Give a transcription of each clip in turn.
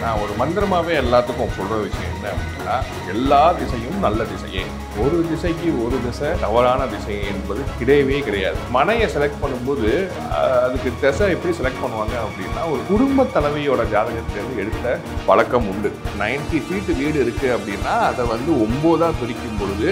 நான் ஒரு மந்திரமாகவே எல்லாத்துக்கும் சொல்கிற விஷயம் என்ன அப்படின்னா, எல்லா திசையும் நல்ல திசையே. ஒரு திசைக்கு ஒரு திசை தவறான திசை என்பது கிடையவே கிடையாது. மனையை செலக்ட் பண்ணும்போது அதுக்கு திசை எப்படி செலக்ட் பண்ணுவாங்க அப்படின்னா, ஒரு குடும்ப தலைவியோட ஜாதகத்திலேருந்து எடுத்த பழக்கம் உண்டு. 90 ஃபீட் வீடு இருக்குது அப்படின்னா அதை வந்து 9ஆக பிரிக்கும் பொழுது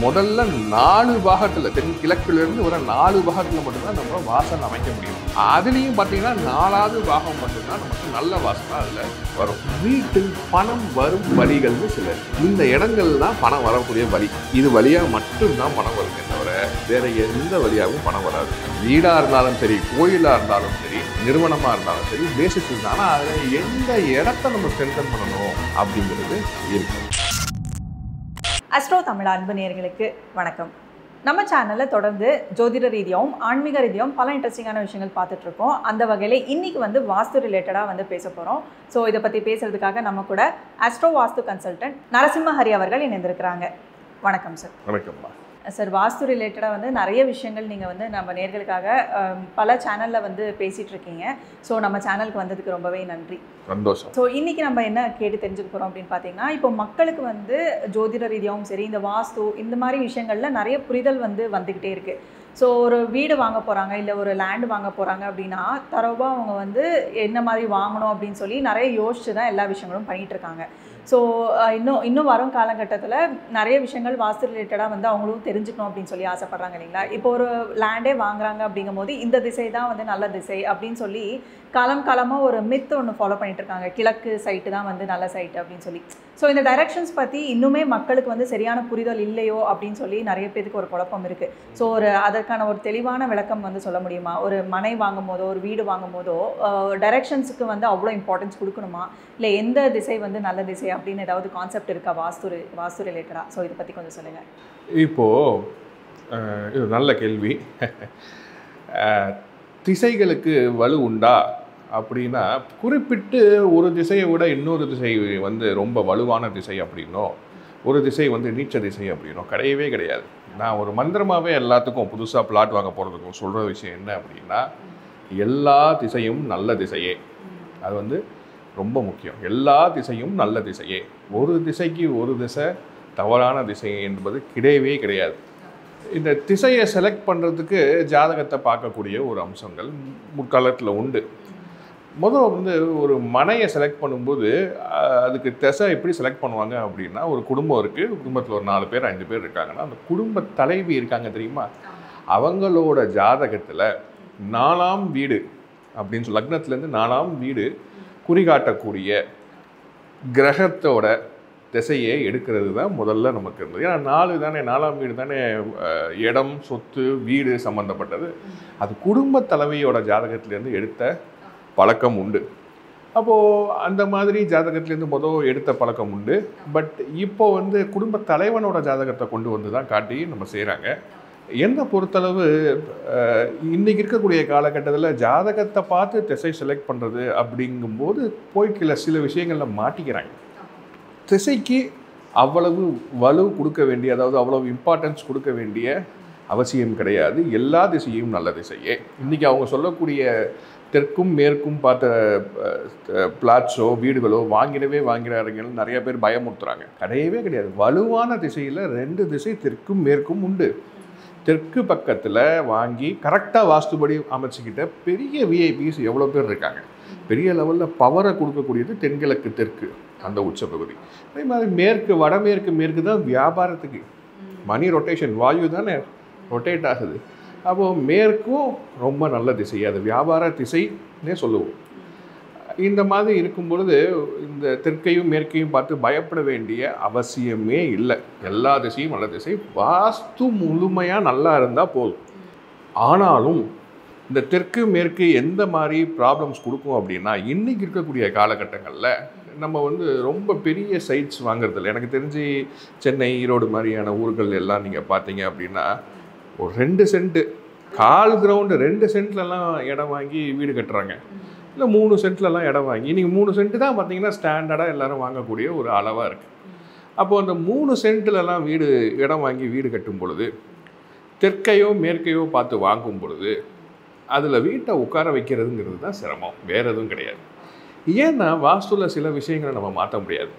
முதல்ல 4 பாகத்தில் தென்கிழக்கிலிருந்து ஒரு 4 பாகத்தில் மட்டும்தான் நம்ம வாசல் அமைக்க முடியும். அதுலேயும் பார்த்தீங்கன்னா 4வது பாகம் மட்டும்தான் நமக்கு நல்ல வாசல் அதில் வரும். வீட்டில் பணம் வரும் வழிகள்னு சில இந்த இடங்கள் தான் பணம் வரக்கூடிய வழி. இது வழியாக மட்டும்தான் பணம் வருமே தவிர வேற எந்த வழியாகவும் பணம் வராது. வீடாக இருந்தாலும் சரி, கோயிலாக இருந்தாலும் சரி, நிறுவனமாக இருந்தாலும் சரி, பேசிஸ் இருந்தால் ஆனால் அதில் எந்த இடத்த நம்ம ஸ்ட்ரென்தன் பண்ணணும் அப்படிங்கிறது இருக்கு. அஸ்ட்ரோ தமிழ் அன்பு நேயர்களுக்கு வணக்கம். நம்ம சேனலில் தொடர்ந்து ஜோதிட ரீதியாகவும் ஆன்மீக ரீதியாகவும் பல இன்ட்ரெஸ்டிங்கான விஷயங்கள் பார்த்துட்ருக்கோம். அந்த வகையில் இன்றைக்கி வந்து வாஸ்து ரிலேட்டடாக வந்து பேச போகிறோம். ஸோ இதை பற்றி பேசுகிறதுக்காக நம்ம கூட அஸ்ட்ரோ வாஸ்து கன்சல்டன்ட் நரசிம்மஹரி அவர்கள் இணைந்திருக்கிறாங்க. வணக்கம் சார். வணக்கம்மா சார். வாஸ்து ரிலேட்டடாக வந்து நிறைய விஷயங்கள் நீங்கள் வந்து நம்ம நேயர்களுக்காக பல சேனலில் வந்து பேசிகிட்டு இருக்கீங்க. ஸோ நம்ம சேனலுக்கு வந்ததுக்கு ரொம்பவே நன்றி. சந்தோஷம். ஸோ இன்றைக்கி நம்ம என்ன கேட்டு தெரிஞ்சுக்க போகிறோம் அப்படின்னு பார்த்தீங்கன்னா, இப்போ மக்களுக்கு வந்து ஜோதிட ரீதியாகவும் சரி, இந்த வாஸ்து இந்த மாதிரி விஷயங்களில் நிறைய புரிதல் வந்து வந்துக்கிட்டே இருக்குது. ஸோ ஒரு வீடு வாங்க போகிறாங்க, இல்லை ஒரு லேண்டு வாங்க போகிறாங்க அப்படின்னா தரவாக அவங்க வந்து என்ன மாதிரி வாங்கணும் அப்படின்னு சொல்லி நிறைய யோசிச்சு தான் எல்லா விஷயங்களும் பண்ணிகிட்ருக்காங்க. ஸோ இன்னும் வரும் காலகட்டத்தில் நிறைய விஷயங்கள் வாஸ்து ரிலேட்டடாக வந்து அவங்களும் தெரிஞ்சுக்கணும் அப்படின்னு சொல்லி ஆசைப்பட்றாங்க இல்லைங்களா? இப்போ ஒரு லேண்டே வாங்குறாங்க அப்படிங்கும் போது இந்த திசை தான் வந்து நல்ல திசை அப்படின்னு சொல்லி காலமாக ஒரு மித்து ஒன்று ஃபாலோ பண்ணிட்டு இருக்காங்க. கிழக்கு சைட்டு தான் வந்து நல்ல சைட்டு அப்படின்னு சொல்லி. ஸோ இந்த டைரக்ஷன்ஸ் பற்றி இன்னுமே மக்களுக்கு வந்து சரியான புரிதல் இல்லையோ அப்படின்னு சொல்லி நிறைய பேருக்கு ஒரு குழப்பம் இருக்குது. ஸோ அதற்கான ஒரு தெளிவான விளக்கம் வந்து சொல்ல முடியுமா? ஒரு மனை வாங்கும் போதோ ஒரு வீடு வாங்கும் போதோ டைரக்ஷன்ஸுக்கு வந்து அவ்வளோ இம்பார்ட்டன்ஸ் கொடுக்கணுமா, இல்லை எந்த திசை வந்து நல்ல திசை அப்படின்னு ஏதாவது கான்செப்ட் இருக்கா வாஸ்து ரிலேட்டடாக? ஸோ இதை பற்றி கொஞ்சம் சொல்லுங்கள். இப்போது இது நல்ல கேள்வி. திசைகளுக்கு வலு உண்டா அப்படின்னா, குறிப்பிட்டு ஒரு திசையை விட இன்னொரு திசை வந்து ரொம்ப வலுவான திசை அப்படின்னோ, ஒரு திசை வந்து நீச்ச திசை அப்படின்னோ கிடையவே கிடையாது. நான் ஒரு மந்திரமாகவே எல்லாத்துக்கும் புதுசாக பிளாட் வாங்க போகிறதுக்கும் சொல்கிற விஷயம் என்ன அப்படின்னா, எல்லா திசையும் நல்ல திசையே. அது வந்து ரொம்ப முக்கியம். எல்லா திசையும் நல்ல திசையே. ஒரு திசைக்கு ஒரு திசை தவறான திசை என்பது கிடையவே கிடையாது. இந்த திசையை செலக்ட் பண்ணுறதுக்கு ஜாதகத்தை பார்க்கக்கூடிய ஒரு அம்சங்கள் முற்காலத்தில் உண்டு. முதல்ல வந்து ஒரு மனையை செலக்ட் பண்ணும்போது அதுக்கு திசை எப்படி செலக்ட் பண்ணுவாங்க அப்படின்னா, ஒரு குடும்பம் இருக்குது, குடும்பத்தில் ஒரு 4 பேர் 5 பேர் இருக்காங்கன்னா, அந்த குடும்ப தலைவி இருக்காங்க தெரியுமா, அவங்களோட ஜாதகத்தில் 4ஆம் வீடு அப்படின்னு சொல்லி லக்னத்துலேருந்து 4ஆம் வீடு குறிகாட்டக்கூடிய கிரகத்தோட திசையை எடுக்கிறது தான் முதல்ல நமக்கு இருந்தது. ஏன்னா 4ஆம் வீடு தானே இடம், சொத்து, வீடு சம்மந்தப்பட்டது. அது குடும்ப தலைவியோட ஜாதகத்திலேருந்து எடுத்த பழக்கம் உண்டு. அப்போது அந்த மாதிரி ஜாதகத்திலேருந்து எடுத்த பழக்கம் உண்டு. பட் இப்போ வந்து குடும்ப தலைவனோட ஜாதகத்தை கொண்டு வந்து தான் காட்டி நம்ம செய்கிறாங்க. என்னை பொறுத்தளவு இன்றைக்கி இருக்கக்கூடிய காலகட்டத்தில் ஜாதகத்தை பார்த்து திசை செலக்ட் பண்ணுறது அப்படிங்கும்போது சில விஷயங்களில் மாட்டிக்கிறாங்க. திசைக்கு அவ்வளவு வலு கொடுக்க வேண்டிய, அதாவது அவ்வளவு இம்பார்ட்டன்ஸ் கொடுக்க வேண்டிய அவசியம் கிடையாது. எல்லா திசையும் நல்ல திசையே. இன்றைக்கி அவங்க சொல்லக்கூடிய தெற்கும் மேற்கும் பார்த்த பிளாட்ஸோ வீடுகளோ வாங்கிறார்கள் நிறைய பேர் பயமுறுத்துறாங்க. கிடையவே கிடையாது. வலுவான திசையில் 2 திசை தெற்கும் மேற்கும் உண்டு. தெற்கு பக்கத்தில் வாங்கி கரெக்டாக வாஸ்துபடி அமைச்சிக்கிட்ட பெரிய விஐபிஸ் எவ்வளோ பேர் இருக்காங்க. பெரிய லெவலில் பவரை கொடுக்கக்கூடியது தென்கிழக்கு தெற்கு அந்த உச்சப்பகுதி. அதே மாதிரி வடமேற்கு தான் வியாபாரத்துக்கு. மணி ரொட்டேஷன், வாயு தானே ரொட்டேட் ஆகுது. அப்போது மேற்கும் ரொம்ப நல்ல திசை, அது வியாபார திசைன்னே சொல்லுவோம். இந்த மாதிரி இருக்கும் பொழுது இந்த தெற்கையும் மேற்கையும் பார்த்து பயப்பட வேண்டிய அவசியமே இல்லை. எல்லா திசையும் நல்ல திசை. வாஸ்து முழுமையாக நல்லா இருந்தால் போதும். ஆனாலும் இந்த தெற்கு மேற்கு எந்த மாதிரி ப்ராப்ளம்ஸ் கொடுக்கும் அப்படின்னா, இன்றைக்கி இருக்கக்கூடிய காலகட்டங்களில் நம்ம வந்து ரொம்ப பெரிய சைட்ஸ் வாங்குறதில்ல. எனக்கு தெரிஞ்சு சென்னை, ஈரோடு மாதிரியான ஊர்கள் எல்லாம் நீங்கள் பார்த்தீங்க அப்படின்னா, ஒரு 2 சென்ட்டு, 1/4 கிரவுண்டு 2 சென்ட்லலாம் இடம் வாங்கி வீடு கட்டுறாங்க. இல்லை 3 சென்ட்லலாம் இடம் வாங்கி, இன்றைக்கி 3 சென்ட்டு தான் பார்த்தீங்கன்னா ஸ்டாண்டர்டாக எல்லோரும் வாங்கக்கூடிய ஒரு அளவாக இருக்குது. அப்போது அந்த 3 சென்ட்லலாம் இடம் வாங்கி வீடு கட்டும் பொழுது, தெற்கையோ மேற்கையோ பார்த்து வாங்கும் பொழுது அதில் வீட்டை உட்கார வைக்கிறதுங்கிறது தான் சிரமம், வேறு எதுவும் கிடையாது. ஏன்னா வாஸ்துவில் சில விஷயங்களை நம்ம மாற்ற முடியாது.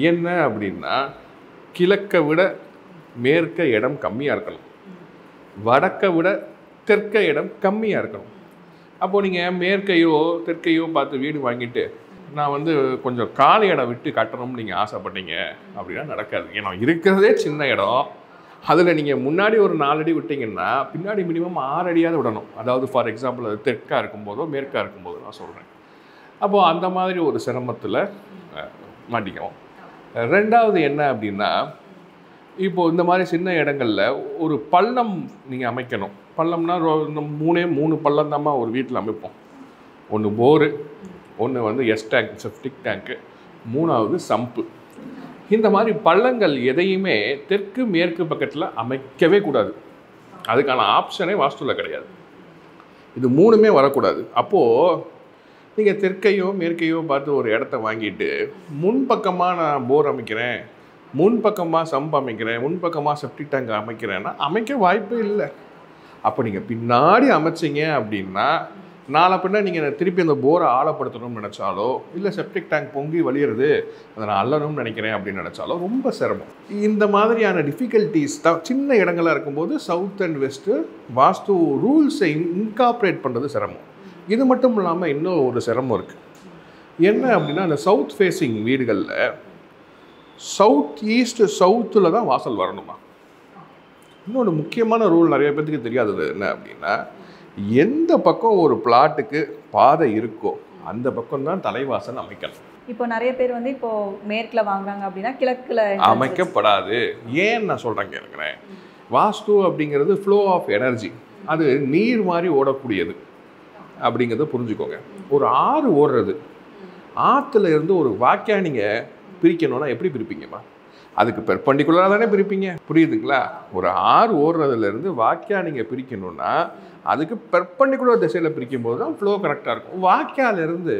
என்ன அப்படின்னா, கிழக்கை விட மேற்க இடம் கம்மியாக இருக்கணும், வடக்கை விட தெற்க இடம் கம்மியாக இருக்கணும். அப்போது நீங்கள் மேற்கையோ தெற்கையோ பார்த்து வீடு வாங்கிட்டு நான் வந்து கொஞ்சம் காலி இடம் விட்டு கட்டணும்னு நீங்கள் ஆசைப்பட்டீங்க அப்படின்னா நடக்காது. ஏன்னா இருக்கிறதே சின்ன இடம், அதில் நீங்கள் முன்னாடி ஒரு 4 அடி விட்டிங்கன்னா பின்னாடி மினிமம் 6 அடியாவது விடணும். அதாவது ஃபார் எக்ஸாம்பிள் அது தெற்காக இருக்கும்போதோ மேற்காக இருக்கும்போதோ நான் சொல்கிறேன். அப்போது அந்த மாதிரி ஒரு சிரமத்தில் மாட்டிக்குவோம். ரெண்டாவது என்ன அப்படின்னா, இப்போது இந்த மாதிரி சின்ன இடங்களில் ஒரு பள்ளம் நீங்கள் அமைக்கணும். பள்ளம்னா இந்த 3 பள்ளம் தான்மா ஒரு வீட்டில் அமைப்போம். ஒன்று போரு, ஒன்று வந்து டேங்க் செப்டிக் டேங்க்கு, 3வது சம்பு. இந்த மாதிரி பள்ளங்கள் எதையுமே தெற்கு மேற்கு பக்கத்தில் அமைக்கவே கூடாது. அதுக்கான ஆப்ஷனே வாஸ்துவில் கிடையாது. இது 3மே வரக்கூடாது. அப்போது நீங்கள் தெற்கையோ மேற்கையோ பார்த்து ஒரு இடத்த வாங்கிட்டு முன்பக்கமாக நான் போர் அமைக்கிறேன், முன்பக்கமாக சம்பு அமைக்கிறேன், முன்பக்கமாக செப்டிக் டேங்க் அமைக்கிறேன்னா அமைக்க வாய்ப்பே இல்லை. அப்போ நீங்கள் பின்னாடி அமைச்சிங்க அப்படின்னா நாளை பின்னா நீங்கள் திருப்பி அந்த போரை ஆழப்படுத்தணும்னு நினச்சாலோ, இல்லை செப்டிக் டேங்க் பொங்கி வழியிறது அதை நான் அள்ளணும்னு நினைக்கிறேன் அப்படின்னு நினச்சாலோ ரொம்ப சிரமம். இந்த மாதிரியான டிஃபிகல்ட்டிஸ் தான் சின்ன இடங்களாக இருக்கும்போது சவுத் அண்ட் வெஸ்ட்டு வாஸ்து ரூல்ஸை இன்கார்பரேட் பண்ணுறது சிரமம். இது மட்டும் இல்லாமல் இன்னும் ஒரு சிரமம் இருக்குது. என்ன அப்படின்னா, அந்த சவுத் ஃபேஸிங் வீடுகளில் சவுத் ஈஸ்ட் சவுத்தில் தான் வாசல் வரணுமா. இன்னொன்று முக்கியமான ரூல் நிறைய பேருக்கு தெரியாதது என்ன அப்படின்னா, எந்த பக்கம் ஒரு பிளாட்டுக்கு பாதை இருக்கோ அந்த பக்கம் தான் தலைவாசல் அமைக்கணும். இப்போ நிறைய பேர் வந்து இப்போ மேற்கில் வாங்குறாங்க அப்படின்னா கிழக்கில் அமைக்கப்படாது. ஏன் நான் சொல்கிறேன் கேட்குறேன். வாஸ்து அப்படிங்கிறது ஃப்ளோ ஆஃப் எனர்ஜி, அது நீர் மாதிரி ஓடக்கூடியது அப்படிங்கிறத புரிஞ்சுக்கோங்க. ஒரு ஆறு ஓடுறது, ஆற்றுல இருந்து ஒரு வாக்கியா நீங்கள் பிரிக்கணும்னா எப்படி பிரிப்பீங்கம்மா? அதுக்கு பெர்பெண்டிகுலராக தானே பிரிப்பீங்க, புரியுதுங்களா? ஒரு ஆறு ஓடுறதுலேருந்து வாக்கியா நீங்கள் பிரிக்கணும்னா அதுக்கு பெர்பெண்டிகுலர் திசையில் பிரிக்கும் போது தான் ஃப்ளோ கரெக்டாக இருக்கும். வாக்கியாலேருந்து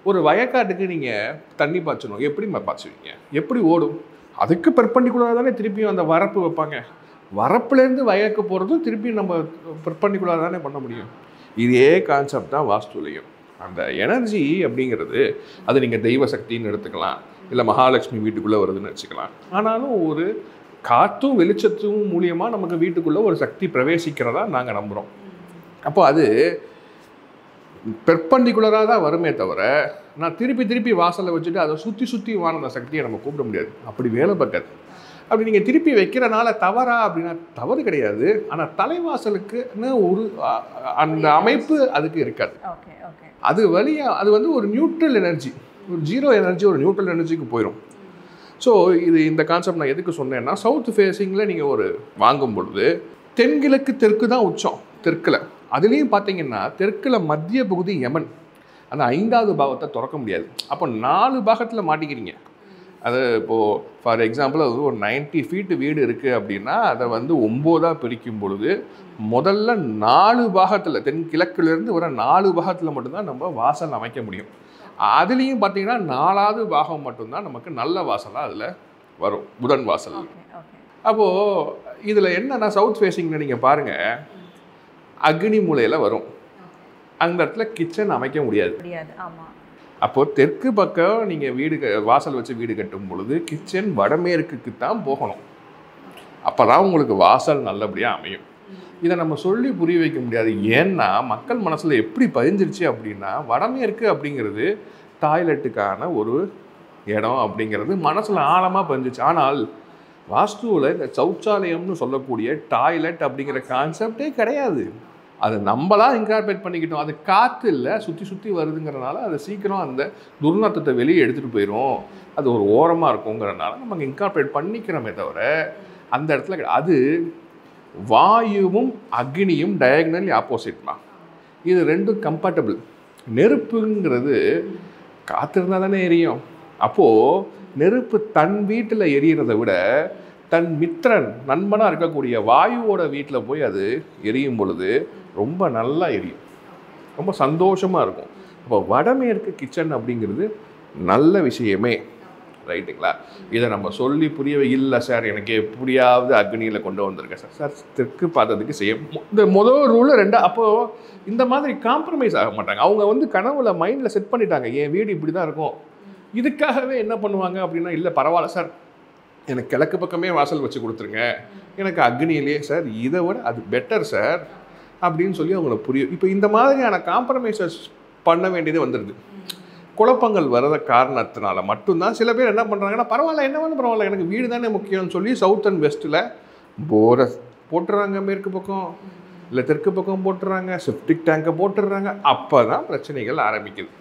ஒரு வயக்காட்டுக்கு நீங்கள் தண்ணி பாய்ச்சணும், எப்படிம்மா பாய்ச்சுவீங்க? எப்படி ஓடும்? அதுக்கு பெர்பெண்டிகுலராக தானே திருப்பியும் அந்த வரப்பு வைப்பாங்க. வரப்புலேருந்து வயலுக்கு போகிறதும் திருப்பியும் நம்ம பெர்பெண்டிகுலராக தானே பண்ண முடியும். இதே கான்செப்ட் தான் வாஸ்துலையும். அந்த எனர்ஜி அப்படிங்கிறது அது நீங்கள் தெய்வ சக்தின்னு எடுத்துக்கலாம், இல்லை மகாலட்சுமி வீட்டுக்குள்ளே வருதுன்னு வச்சுக்கலாம். ஆனாலும் ஒரு காற்றும் வெளிச்சத்தும் மூலியமாக நமக்கு வீட்டுக்குள்ளே ஒரு சக்தி பிரவேசிக்கிறதா நாங்கள் நம்புகிறோம். அப்போ அது பெர்பெண்டிகுலராக தான் வருமே தவிர நான் திருப்பி வாசலை வச்சுட்டு அதை சுற்றி வான சக்தியை நம்ம கூப்பிட முடியாது. அப்படி வேலை பார்க்காது. அப்படி நீங்கள் திருப்பி வைக்கிறனால தவறா அப்படின்னா தவறு கிடையாது. ஆனால் தலைவாசலுக்குன்னு ஒரு அந்த அமைப்பு அதுக்கு இருக்காது. அது வழியாக அது வந்து ஒரு நியூட்ரல் எனர்ஜி, ஒரு ஜீரோ எனர்ஜி ஒரு நியூட்ரல் எனர்ஜிக்கு போயிடும். ஸோ இந்த கான்செப்ட் நான் எதுக்கு சொன்னேன்னா, சவுத் ஃபேஸிங்கில் நீங்கள் ஒரு வாங்கும் பொழுது தென்கிழக்கு தெற்கு தான் உச்சம். தெற்கில் அதுலேயும் பார்த்தீங்கன்னா தெற்கில் மத்திய பகுதி யமன், அந்த 5வது பாகத்தை திறக்க முடியாது. அப்போ 4 பாகத்தில் மாட்டிக்கிறீங்க. அது இப்போது ஃபார் எக்ஸாம்பிள் அது ஒரு 90 ஃபீட் வீடு இருக்குது அப்படின்னா அதை வந்து 9ஆக பிரிக்கும் பொழுது முதல்ல 4 பாகத்தில் தென்கிழக்குலேருந்து வர 4 பாகத்தில் மட்டும்தான் நம்ம வாசல் அமைக்க முடியும். அதுலேயும் பார்த்தீங்கன்னா 4வது பாகம் மட்டும்தான் நமக்கு நல்ல வாசலாக அதில் வரும், புதன் வாசல். அப்போது இதில் என்னன்னா, சவுத் ஃபேஸிங்கில் நீங்கள் பாருங்கள், அக்னி மூலையில் வரும், அந்த இடத்துல கிச்சன் அமைக்க முடியாது. அப்போது தெற்கு பக்கம் நீங்கள் வீடு வாசல் வச்சு வீடு கட்டும் பொழுது கிச்சன் வடமேற்குக்கு தான் போகணும். அப்போ தான் உங்களுக்கு வாசல் நல்லபடியாக அமையும். இதை நம்ம சொல்லி புரிய வைக்க முடியாது. ஏன்னா மக்கள் மனசில் எப்படி பதிஞ்சிருச்சு அப்படின்னா, வடமேற்கு அப்படிங்கிறது டாய்லெட்டுக்கான ஒரு இடம் அப்படிங்கிறது மனசில் ஆழமாக பதிஞ்சிச்சு. ஆனால் வாஸ்துவில் இந்த சௌச்சாலயம்னு சொல்லக்கூடிய டாய்லெட் அப்படிங்கிற கான்செப்டே கிடையாது. அதை நம்மளாம் இன்கார்பரேட் பண்ணிக்கிட்டோம். அது காற்று இல்லை, சுற்றி வருதுங்கிறனால அதை சீக்கிரம் அந்த துர்நாற்றத்தை வெளியே எடுத்துகிட்டு போயிடும். அது ஒரு ஓரமாக இருக்குங்கிறனால நம்ம இன்கார்பரேட் பண்ணிக்கிறோமே தவிர அந்த இடத்துல அது வாயுவும் அக்னியும் டயக்னலி ஆப்போசிட்லாம். இது ரெண்டும் கம்பேட்டபிள். நெருப்புங்கிறது காற்று இருந்தால் தானே எரியும். அப்போது நெருப்பு தன் வீட்டில் எரியறதை விட தன் மித்திரன் நண்பனாக இருக்கக்கூடிய வாயுவோட வீட்டில் போய் அது எரியும் பொழுது ரொம்ப நல்லா எரியும், ரொம்ப சந்தோஷமாக இருக்கும். அப்போ வடமேற்கு கிச்சன் அப்படிங்கிறது நல்ல விஷயமே. ரைட்டுங்களா? இதை நம்ம சொல்லி புரியவே இல்லை சார், எனக்கு எப்படியாவது அக்னியில் கொண்டு வந்திருக்கேன் சார். சார் தெற்கு பார்த்ததுக்கு செய்ய இந்த முதல் ரூலு ரெண்டா. அப்போது இந்த மாதிரி காம்ப்ரமைஸ் ஆக மாட்டாங்க. அவங்க வந்து கனவுல மைண்டில் செட் பண்ணிட்டாங்க, என் வீடு இப்படி தான் இருக்கும். இதுக்காகவே என்ன பண்ணுவாங்க அப்படின்னா, இல்லை பரவாயில்ல சார், எனக்கு கிழக்கு பக்கமே வாசல் வச்சு கொடுத்துருங்க, எனக்கு அக்னியிலே சார் இதை விட அது பெட்டர் சார் அப்படின்னு சொல்லி அவங்கள புரியும். இப்போ இந்த மாதிரியான காம்ப்ரமைசஸ் பண்ண வேண்டியது வந்துடுது. குழப்பங்கள் வர்ற காரணத்தினால மட்டும்தான் சில பேர் என்ன பண்ணுறாங்கன்னா, பரவாயில்ல என்ன வேணும் பரவாயில்ல, எனக்கு வீடு தானே முக்கியம்னு சொல்லி சவுத் அண்ட் வெஸ்ட்டில் போரை போட்டுறாங்க, மேற்கு பக்கம் இல்லை தெற்கு பக்கம் போட்டுறாங்க, செப்டிக் டேங்கை போட்டுடுறாங்க. அப்போ தான் பிரச்சனைகள் ஆரம்பிக்குது.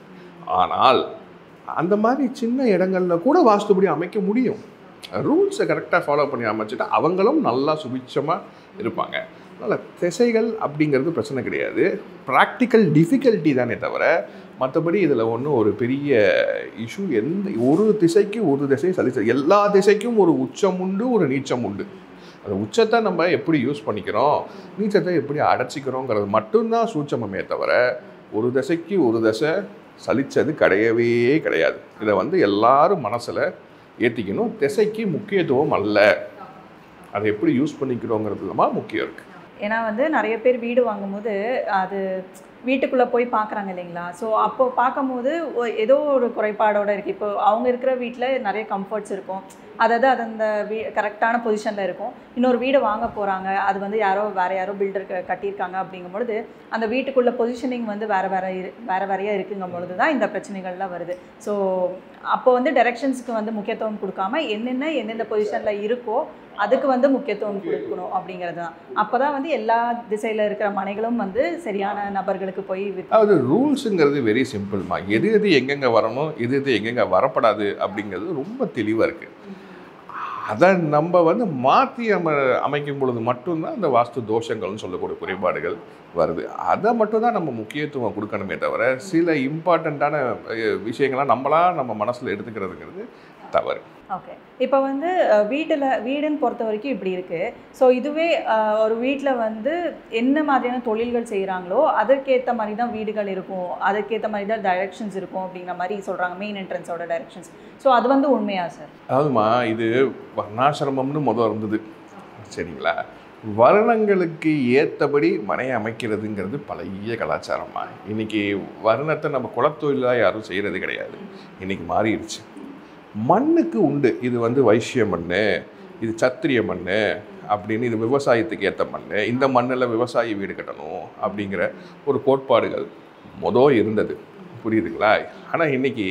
ஆனால் அந்த மாதிரி சின்ன இடங்களில் கூட வாஸ்துபடி அமைக்க முடியும். ரூல்ஸை கரெக்டாக ஃபாலோ பண்ணி அமைச்சிட்டா அவங்களும் நல்லா சுபிட்சமாக இருப்பாங்க. அதனால் திசைகள் அப்படிங்கிறது பிரச்சனை கிடையாது, ப்ராக்டிக்கல் டிஃபிகல்ட்டி தானே தவிர மற்றபடி இதில் ஒன்றும் ஒரு பெரிய இஷ்யூ எந்த ஒரு திசைக்கு ஒரு திசை சலிச்சது. எல்லா திசைக்கும் ஒரு உச்சம் உண்டு, ஒரு நீச்சம் உண்டு. அந்த உச்சத்தை நம்ம எப்படி யூஸ் பண்ணிக்கிறோம், நீச்சத்தை எப்படி அடைச்சிக்கிறோங்கிறது மட்டும்தான் சூட்சமே தவிர ஒரு திசைக்கு ஒரு திசை சலித்தது கிடையவே கிடையாது. இதை வந்து எல்லாரும் மனசில் ஏற்றிக்கணும். திசைக்கு முக்கியத்துவம் அல்ல, அதை எப்படி யூஸ் பண்ணிக்கிறோங்கிறது தான் முக்கியம் இருக்குது. ஏன்னா வந்து நிறைய பேர் வீடு வாங்கும்போது அது வீட்டுக்குள்ளே போய் பார்க்குறாங்க இல்லைங்களா? ஸோ அப்போ பார்க்கும்போது ஏதோ ஒரு குறைபாடோடு இருக்குது. இப்போ அவங்க இருக்கிற வீட்டில் நிறைய கம்ஃபர்ட்ஸ் இருக்கும், அதாவது அது அந்த கரெக்டான பொசிஷனில் இருக்கும். இன்னொரு வீடு வாங்க போகிறாங்க, அது வந்து வேறு யாரோ பில்டர் கட்டியிருக்காங்க. அப்படிங்கும்பொழுது அந்த வீட்டுக்குள்ளே பொசிஷனிங் வந்து வேறு வேறையாக இருக்குங்கும் பொழுது தான் இந்த பிரச்சனைகள்லாம் வருது. ஸோ அப்போ வந்து டைரெக்ஷன்ஸுக்கு வந்து முக்கியத்துவம் கொடுக்காம எந்தெந்த பொசிஷனில் இருக்கோ அதுக்கு வந்து முக்கியத்துவம் கொடுக்கணும் அப்படிங்கிறது தான். அப்போ தான் வந்து எல்லா திசையில் இருக்கிற மனைகளும் வந்து சரியான நபர்களுக்கு போய் அதாவது ரூல்ஸுங்கிறது வெரி சிம்பிள்மா. எது எங்கெங்கே வரணும், எது எங்கெங்கே வரப்படாது அப்படிங்கிறது ரொம்ப தெளிவாக இருக்குது. அதை நம்ம வந்து மாற்றி அமைக்கும் பொழுது மட்டும்தான் அந்த வாஸ்து தோஷங்கள்னு சொல்லக்கூடிய குறைபாடுகள் வருது. அதை மட்டும்தான் நம்ம முக்கியத்துவம் கொடுக்கணுமே தவிர சில இம்பார்ட்டண்ட்டான விஷயங்கள்லாம் நம்ம மனசில் எடுத்துக்கிறதுங்கிறது தவறு. ஓகே, இப்போ வந்து வீடுன்னு பொறுத்த வரைக்கும் இப்படி இருக்குது. ஸோ இதுவே ஒரு வீட்டில் வந்து என்ன மாதிரியான தொழில்கள் செய்கிறாங்களோ அதற்கேற்ற மாதிரி தான் வீடுகள் இருக்கும், அதற்கேற்ற மாதிரி தான் டைரெக்ஷன்ஸ் இருக்கும் அப்படிங்கிற மாதிரி சொல்கிறாங்க, மெயின் என்ட்ரன்ஸோட டைரெக்ஷன்ஸ். ஸோ அது வந்து உண்மையா சார்? அதுமா இது வர்ணாசிரமம்னு முதல் இருந்தது, சரிங்களா? வருணங்களுக்கு ஏற்றபடி மனை அமைக்கிறதுங்கிறது பழைய கலாச்சாரமாக. இன்றைக்கி வருணத்தை நம்ம குலத்தொழிலாக யாரும் செய்கிறது கிடையாது, இன்றைக்கி மாறிடுச்சு. மண்ணுக்கு உண்டு, இது வந்து வைசிய மண், இது சத்திரிய மண் அப்படின்னு, இது விவசாயத்துக்கு ஏற்ற மண், இந்த மண்ணில் விவசாயி வீடு கட்டணும் அப்படிங்கிற ஒரு கோட்பாடுகள் இருந்தது, புரியுதுங்களா? ஆனால் இன்றைக்கி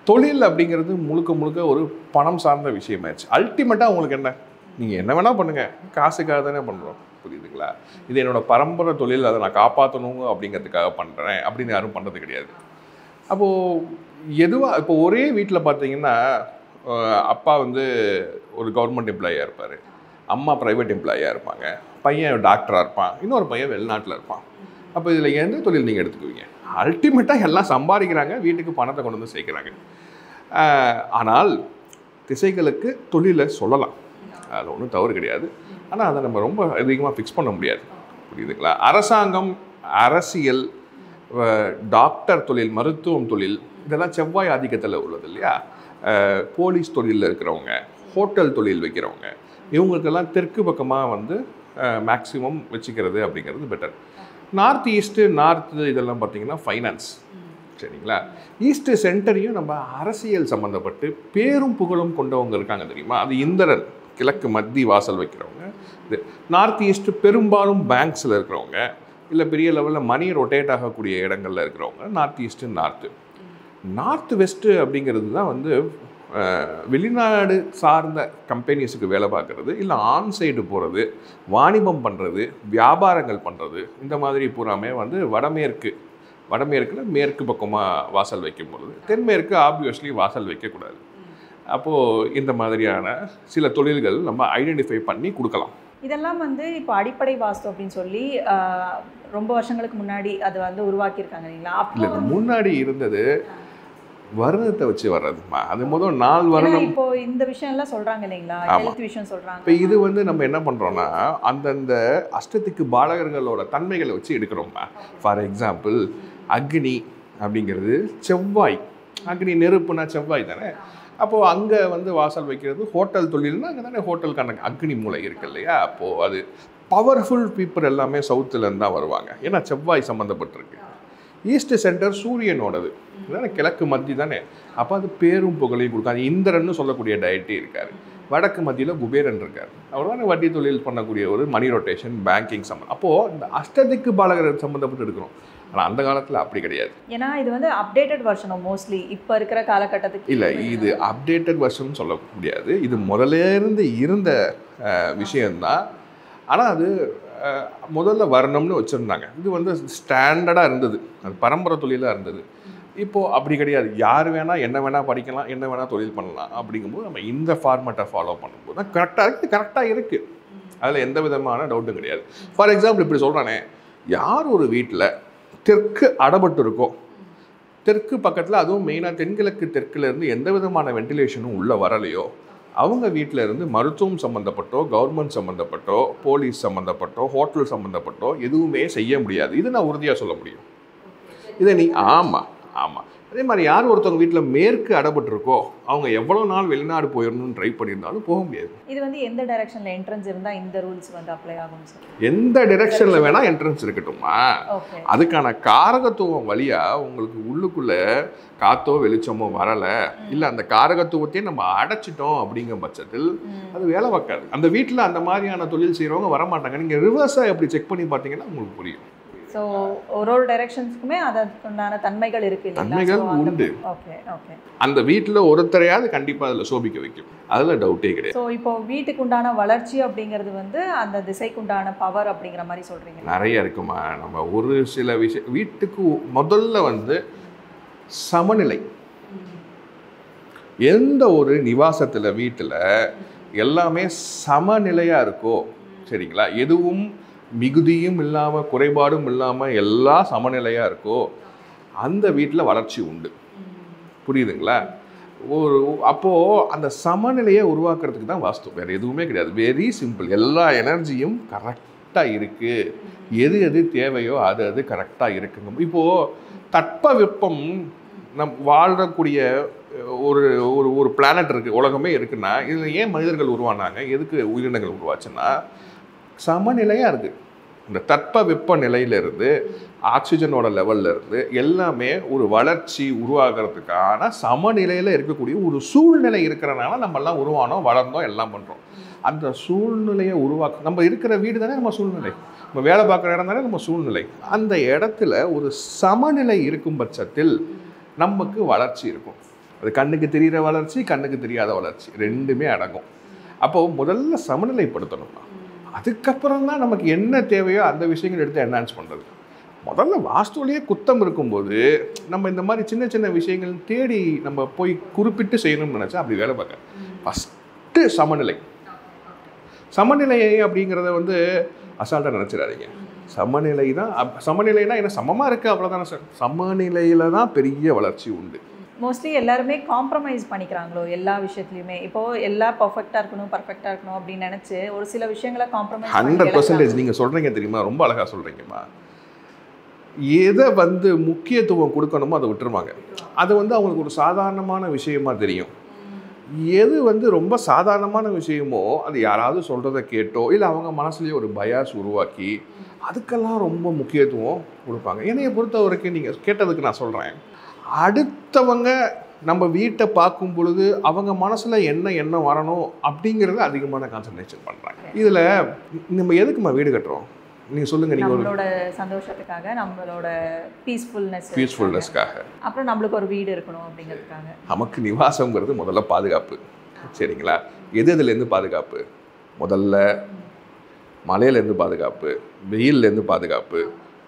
தொழில் அப்படிங்கிறது முழுக்க ஒரு பணம் சார்ந்த விஷயமாயிடுச்சு. அல்டிமேட்டாக உங்களுக்கு என்ன, நீங்கள் என்ன வேணால் பண்ணுங்கள், காசுக்காக தானே பண்ணுறோம், புரியுதுங்களா? இது என்னோடய பரம்பரை தொழில், அதை நான் காப்பாற்றணும் அப்படிங்கிறதுக்காக பண்ணுறேன் அப்படின்னு யாரும் பண்ணுறது கிடையாது. அப்போது எதுவாக இப்போ ஒரே வீட்டில் பார்த்தீங்கன்னா அப்பா வந்து ஒரு கவர்மெண்ட் எம்ப்ளாயியாக இருப்பார், அம்மா ப்ரைவேட் எம்ப்ளாயியாக இருப்பாங்க, பையன் டாக்டராக இருப்பான், இன்னொரு பையன் வெளிநாட்டில் இருப்பான். அப்போ இதில் எந்த தொழில் நீங்கள் எடுத்துக்குவீங்க? அல்டிமேட்டாக எல்லாம் சம்பாதிக்கிறாங்க, வீட்டுக்கு பணத்தை கொண்டு வந்து சேர்க்குறாங்க. ஆனால் திசைகளுக்கு தொழிலை சொல்லலாம், அதில் ஒன்றும் தவறு கிடையாது. ஆனால் அதை நம்ம ரொம்ப அதிகமாக ஃபிக்ஸ் பண்ண முடியாது, புரியுதுங்களா? அரசாங்கம், அரசியல், டாக்டர் தொழில், மருத்துவம் தொழில், இதெல்லாம் செவ்வாய் ஆதிக்கத்தில் உள்ளது இல்லையா? போலீஸ் தொழிலில் இருக்கிறவங்க, ஹோட்டல் தொழில் வைக்கிறவங்க, இவங்களுக்கெல்லாம் தெற்கு பக்கமாக வந்து மேக்ஸிமம் வச்சுக்கிறது அப்படிங்கிறது பெட்டர். நார்த்து இதெல்லாம் பார்த்திங்கன்னா ஃபைனான்ஸ், சரிங்களா? ஈஸ்ட்டு சென்டரையும் நம்ம அரசியல் சம்மந்தப்பட்டு பேரும் புகழும் கொண்டவங்க இருக்காங்க தெரியுமா? அது இந்திரன், கிழக்கு மத்தி வாசல் வைக்கிறவங்க. இது நார்த் ஈஸ்ட்டு பெரும்பாலும் பேங்க்ஸில் இருக்கிறவங்க, இல்லை பெரிய லெவலில் மணி ரொட்டேட் ஆகக்கூடிய இடங்களில் இருக்கிறவங்க நார்த் ஈஸ்ட்டு. நார்த் வெஸ்ட்டு அப்படிங்கிறது தான் வந்து வெளிநாடு சார்ந்த கம்பெனிஸுக்கு வேலை பார்க்குறது, இல்லை ஆன்சைடு போகிறது, வாணிபம் பண்ணுறது, வியாபாரங்கள் பண்ணுறது, இந்த மாதிரி பூராமே வந்து வடமேற்கில் மேற்கு பக்கமாக வாசல் வைக்கும் பொழுது, தென்மேற்கு ஆப்வியஸ்லி வாசல் வைக்கக்கூடாது. அப்போது இந்த மாதிரியான சில தொழில்கள் நம்ம ஐடென்டிஃபை பண்ணி கொடுக்கலாம். இதெல்லாம் வந்து இப்போ அடிப்படை வாஸ்து அப்படின்னு சொல்லி ரொம்ப வருஷங்களுக்கு முன்னாடி அது வந்து உருவாக்கியிருக்காங்க இல்லைங்களா? இல்லை, முன்னாடி இருந்தது வருணத்தை வச்சு வர்றதுமா, அது முதல் 4 வருடம். இப்போ இந்த விஷயம்லாம் சொல்கிறாங்க இல்லைங்களா, ஹெல்த் விஷயம் சொல்கிறாங்க. இப்போ இது வந்து நம்ம என்ன பண்ணுறோன்னா அந்தந்த அஷ்டத்துக்கு பாலகர்களோட தன்மைகளை வச்சு எடுக்கிறோம்மா. ஃபார் எக்ஸாம்பிள் அக்னி அப்படிங்கிறது செவ்வாய், அக்னி நெருப்புனா செவ்வாய் தானே. அப்போது அங்கே வந்து வாசல் வைக்கிறது ஹோட்டல் தொழில்னா அங்கே தானே ஹோட்டல் அக்னி மூலை இருக்கு இல்லையா. அப்போது அது பவர்ஃபுல் பீப்புள் எல்லாமே சவுத்துலேருந்து தான் வருவாங்க. ஏன்னா செவ்வாய் சம்மந்தப்பட்டிருக்கு. ஈஸ்ட் சென்டர் சூரியனோடது தானே, கிழக்கு மத்தி தானே. அப்போ அது பேரும் புகழையும் கொடுக்காது. இந்திரன்னு சொல்லக்கூடிய டயட்டே இருக்கார். வடக்கு மத்தியில் குபேரன் இருக்கார். அவர் தானே வட்டி தொழில் பண்ணக்கூடிய ஒரு மணி ரொட்டேஷன் பேங்கிங் சம்மந்தம். அப்போது இந்த அஷ்டதிக்கு பாலகர் சம்மந்தப்பட்டு இருக்கணும். ஆனால் அந்த காலத்தில் அப்படி கிடையாது. ஏன்னா இது வந்து அப்டேட்டட் வெர்ஷனோ மோஸ்ட்லி இப்போ இருக்கிற காலகட்டத்துக்கு இல்லை, இது அப்டேட்டட் வெர்ஷன் சொல்ல முடியாது. இது முதலேருந்து இருந்த விஷயந்தான். ஆனால் அது முதல்ல வரணும்னு வச்சுருந்தாங்க. இது வந்து ஸ்டாண்டர்டாக இருந்தது, அது பரம்பரை தொழிலாக இருந்தது. இப்போது அப்படி கிடையாது. யார் வேணால் என்ன வேணால் படிக்கலாம், என்ன வேணால் தொழில் பண்ணலாம். அப்படிங்கும்போது நம்ம இந்த ஃபார்மேட்டை ஃபாலோ பண்ணும்போது தான் கரெக்டாக இருக்குது. அதில் எந்த விதமான டவுட்டும் கிடையாது. ஃபார் எக்ஸாம்பிள் இப்படி சொல்கிறானே, யார் ஒரு வீட்டில் தெற்கு அடப்பட்டு இருக்கோ, தெற்கு பக்கத்தில் அதுவும் மெயினாக தென்கிழக்கு தெற்குலேருந்து எந்த விதமான வென்டிலேஷனும் உள்ளே வரலையோ, அவங்க வீட்டில் இருந்து மருத்துவம் சம்மந்தப்பட்டோ, கவர்மெண்ட் சம்மந்தப்பட்டோ, போலீஸ் சம்மந்தப்பட்டோ, ஹோட்டல் சம்மந்தப்பட்டோ எதுவுமே செய்ய முடியாது. இது நான் உறுதியாக சொல்ல முடியும். இதை நீ ஆமாம். அதே மாதிரி யார் ஒருத்தவங்க வீட்டில் மேற்கு அடப்பட்டிருக்கோ, அவங்க எவ்வளோ நாள் வெளிநாடு போயிடணும்னு ட்ரை பண்ணியிருந்தாலும் போக முடியாது. இது வந்து எந்த டைரக்ஷனில் என்ட்ரன்ஸ் இருந்தால் இந்த ரூல்ஸ் வந்து அப்ளை ஆகும் சார்? எந்த டைரக்ஷனில் வேணால் என்ட்ரன்ஸ் இருக்கட்டுமா, அதுக்கான காரகத்துவம் வழியாக உங்களுக்கு உள்ளுக்குள்ளே காற்றோ வெளிச்சமோ வரலை, இல்லை அந்த காரகத்துவத்தையும் நம்ம அடைச்சிட்டோம் அப்படிங்கிற பட்சத்தில் அது வேலை பார்க்காது. அந்த வீட்டில் அந்த மாதிரியான தொழில் செய்கிறவங்க வரமாட்டாங்க. நீங்கள் ரிவர்ஸாக எப்படி செக் பண்ணி பார்த்தீங்கன்னா உங்களுக்கு புரியும். ஸோ ஒரு டைரக்ஷன்ஸ்க்குமே அதற்குண்டான தன்மைகள் இருக்குது, தன்மைகள் உண்டு. ஓகே. அந்த வீட்டில் ஒருத்தரையாவது கண்டிப்பாக அதில் சோபிக்க வைக்கும், அதில் டவுட்டே கிடையாது. ஸோ இப்போ வீட்டுக்கு உண்டான வளர்ச்சி அப்படிங்கிறது வந்து அந்த திசைக்கு உண்டான பவர் அப்படிங்கிற மாதிரி சொல்கிறீங்க. நிறைய இருக்குமா. நம்ம ஒரு சில விஷயம் வீட்டுக்கு முதல்ல வந்து சமநிலை. எந்த ஒரு நிவாசத்தில் வீட்டில் எல்லாமே சமநிலையாக இருக்கோ, சரிங்களா, எதுவும் மிகுதியும் இல்லாமல் குறைபாடும் இல்லாமல் எல்லாம் சமநிலையாக இருக்கோ, அந்த வீட்டில் வளர்ச்சி உண்டு. புரியுதுங்களா? அப்போது அந்த சமநிலையை உருவாக்குறதுக்கு தான் வாஸ்து, வேறு எதுவுமே கிடையாது. Very simple. எல்லா எனர்ஜியும் கரெக்டாக இருக்குது, எது தேவையோ அது கரெக்டாக இருக்குங்க. இப்போது தட்பவெப்பம் வாழக்கூடிய ஒரு ஒரு ஒரு பிளானட் இருக்குது, உலகமே இருக்குன்னா இதில் ஏன் மனிதர்கள் உருவானாங்க, எதுக்கு உயிரினங்கள் உருவாச்சுன்னா சமநிலையாக இருக்குது. இந்த தட்ப வெப்ப நிலையிலிருந்து ஆக்சிஜனோட லெவல்ல இருந்து எல்லாமே ஒரு வளர்ச்சி உருவாகிறதுக்கான சமநிலையில் இருக்கக்கூடிய ஒரு சூழ்நிலை இருக்கிறனால நம்மெல்லாம் உருவானோம், வளர்ந்தோம், எல்லாம் பண்ணுறோம். அந்த சூழ்நிலையை நம்ம இருக்கிற வீடு தானே நம்ம சூழ்நிலை, நம்ம வேலை பார்க்குற இடம் தானே நம்ம சூழ்நிலை. அந்த இடத்துல ஒரு சமநிலை இருக்கும் பட்சத்தில் நமக்கு வளர்ச்சி இருக்கும். அது கண்ணுக்கு தெரிகிற வளர்ச்சி, கண்ணுக்கு தெரியாத வளர்ச்சி ரெண்டுமே அடங்கும். அப்போது முதல்ல சமநிலைப்படுத்தணும்னா, அதுக்கப்புறம் தான் நமக்கு என்ன தேவையோ அந்த விஷயங்கள் எடுத்து என்ஹான்ஸ் பண்ணுறது. முதல்ல வாஸ்துவிலேயே குத்தம் இருக்கும்போது நம்ம இந்த மாதிரி சின்ன சின்ன விஷயங்கள் தேடி நம்ம போய் குறிப்பிட்டு செய்யணும்னு நினச்சா அப்படி வேலை பார்க்க. ஃபஸ்ட்டு சமநிலை அப்படிங்கிறத வந்து அசால்ட்டாக நினச்சிடாதீங்க. சமநிலைனா என்ன, சமமாக இருக்குது அவ்வளோதானே சார். சமநிலையில் தான் பெரிய வளர்ச்சி உண்டு. மோஸ்ட்லி எல்லாருமே காம்ப்ரமைஸ் பண்ணிக்கிறாங்களோ எல்லா விஷயத்துலையுமே. இப்போது எல்லாம் பர்ஃபெக்டாக இருக்கணும் அப்படின்னு நினச்சி ஒரு சில விஷயங்களை காம்ப்ரமைஸ் 100% நீங்கள் சொல்கிறீங்க தெரியுமா, ரொம்ப அழகாக சொல்கிறீங்கம்மா. எதை வந்து முக்கியத்துவம் கொடுக்கணுமோ அதை விட்டுருவாங்க. அது வந்து அவங்களுக்கு ஒரு சாதாரணமான விஷயமா தெரியும். எது வந்து ரொம்ப சாதாரணமான விஷயமோ அது யாராவது சொல்கிறத கேட்டோ இல்லை அவங்க மனசுலேயே ஒரு பயாஸ் உருவாக்கி அதுக்கெல்லாம் ரொம்ப முக்கியத்துவம் கொடுப்பாங்க. என்னையை பொறுத்த வரைக்கும் நீங்கள் கேட்டதுக்கு நான் சொல்கிறேன், அடுத்தவங்க நம்ம வீட்டை பார்க்கும் பொழுது அவங்க மனசில் என்ன எண்ணம் வரணும் அப்படிங்கிறது அதிகமான கான்சன்ட்ரேஷன் பண்ணுறாங்க. இதில் நம்ம எதுக்குமா வீடு கட்டுறோம் நீங்கள் சொல்லுங்கள். நீங்கள் நம்மளோட சந்தோஷத்துக்காக, நம்மளோட பீஸ்ஃபுல்னஸ்க்காக, அப்புறம் நம்மளுக்கு ஒரு வீடு இருக்கணும் அப்படிங்கிறதுக்காக. நமக்கு நிவாசங்கிறது முதல்ல பாதுகாப்பு, சரிங்களா. எதுலேருந்து பாதுகாப்பு? முதல்ல மலையிலேருந்து பாதுகாப்பு, வெயிலேருந்து பாதுகாப்பு,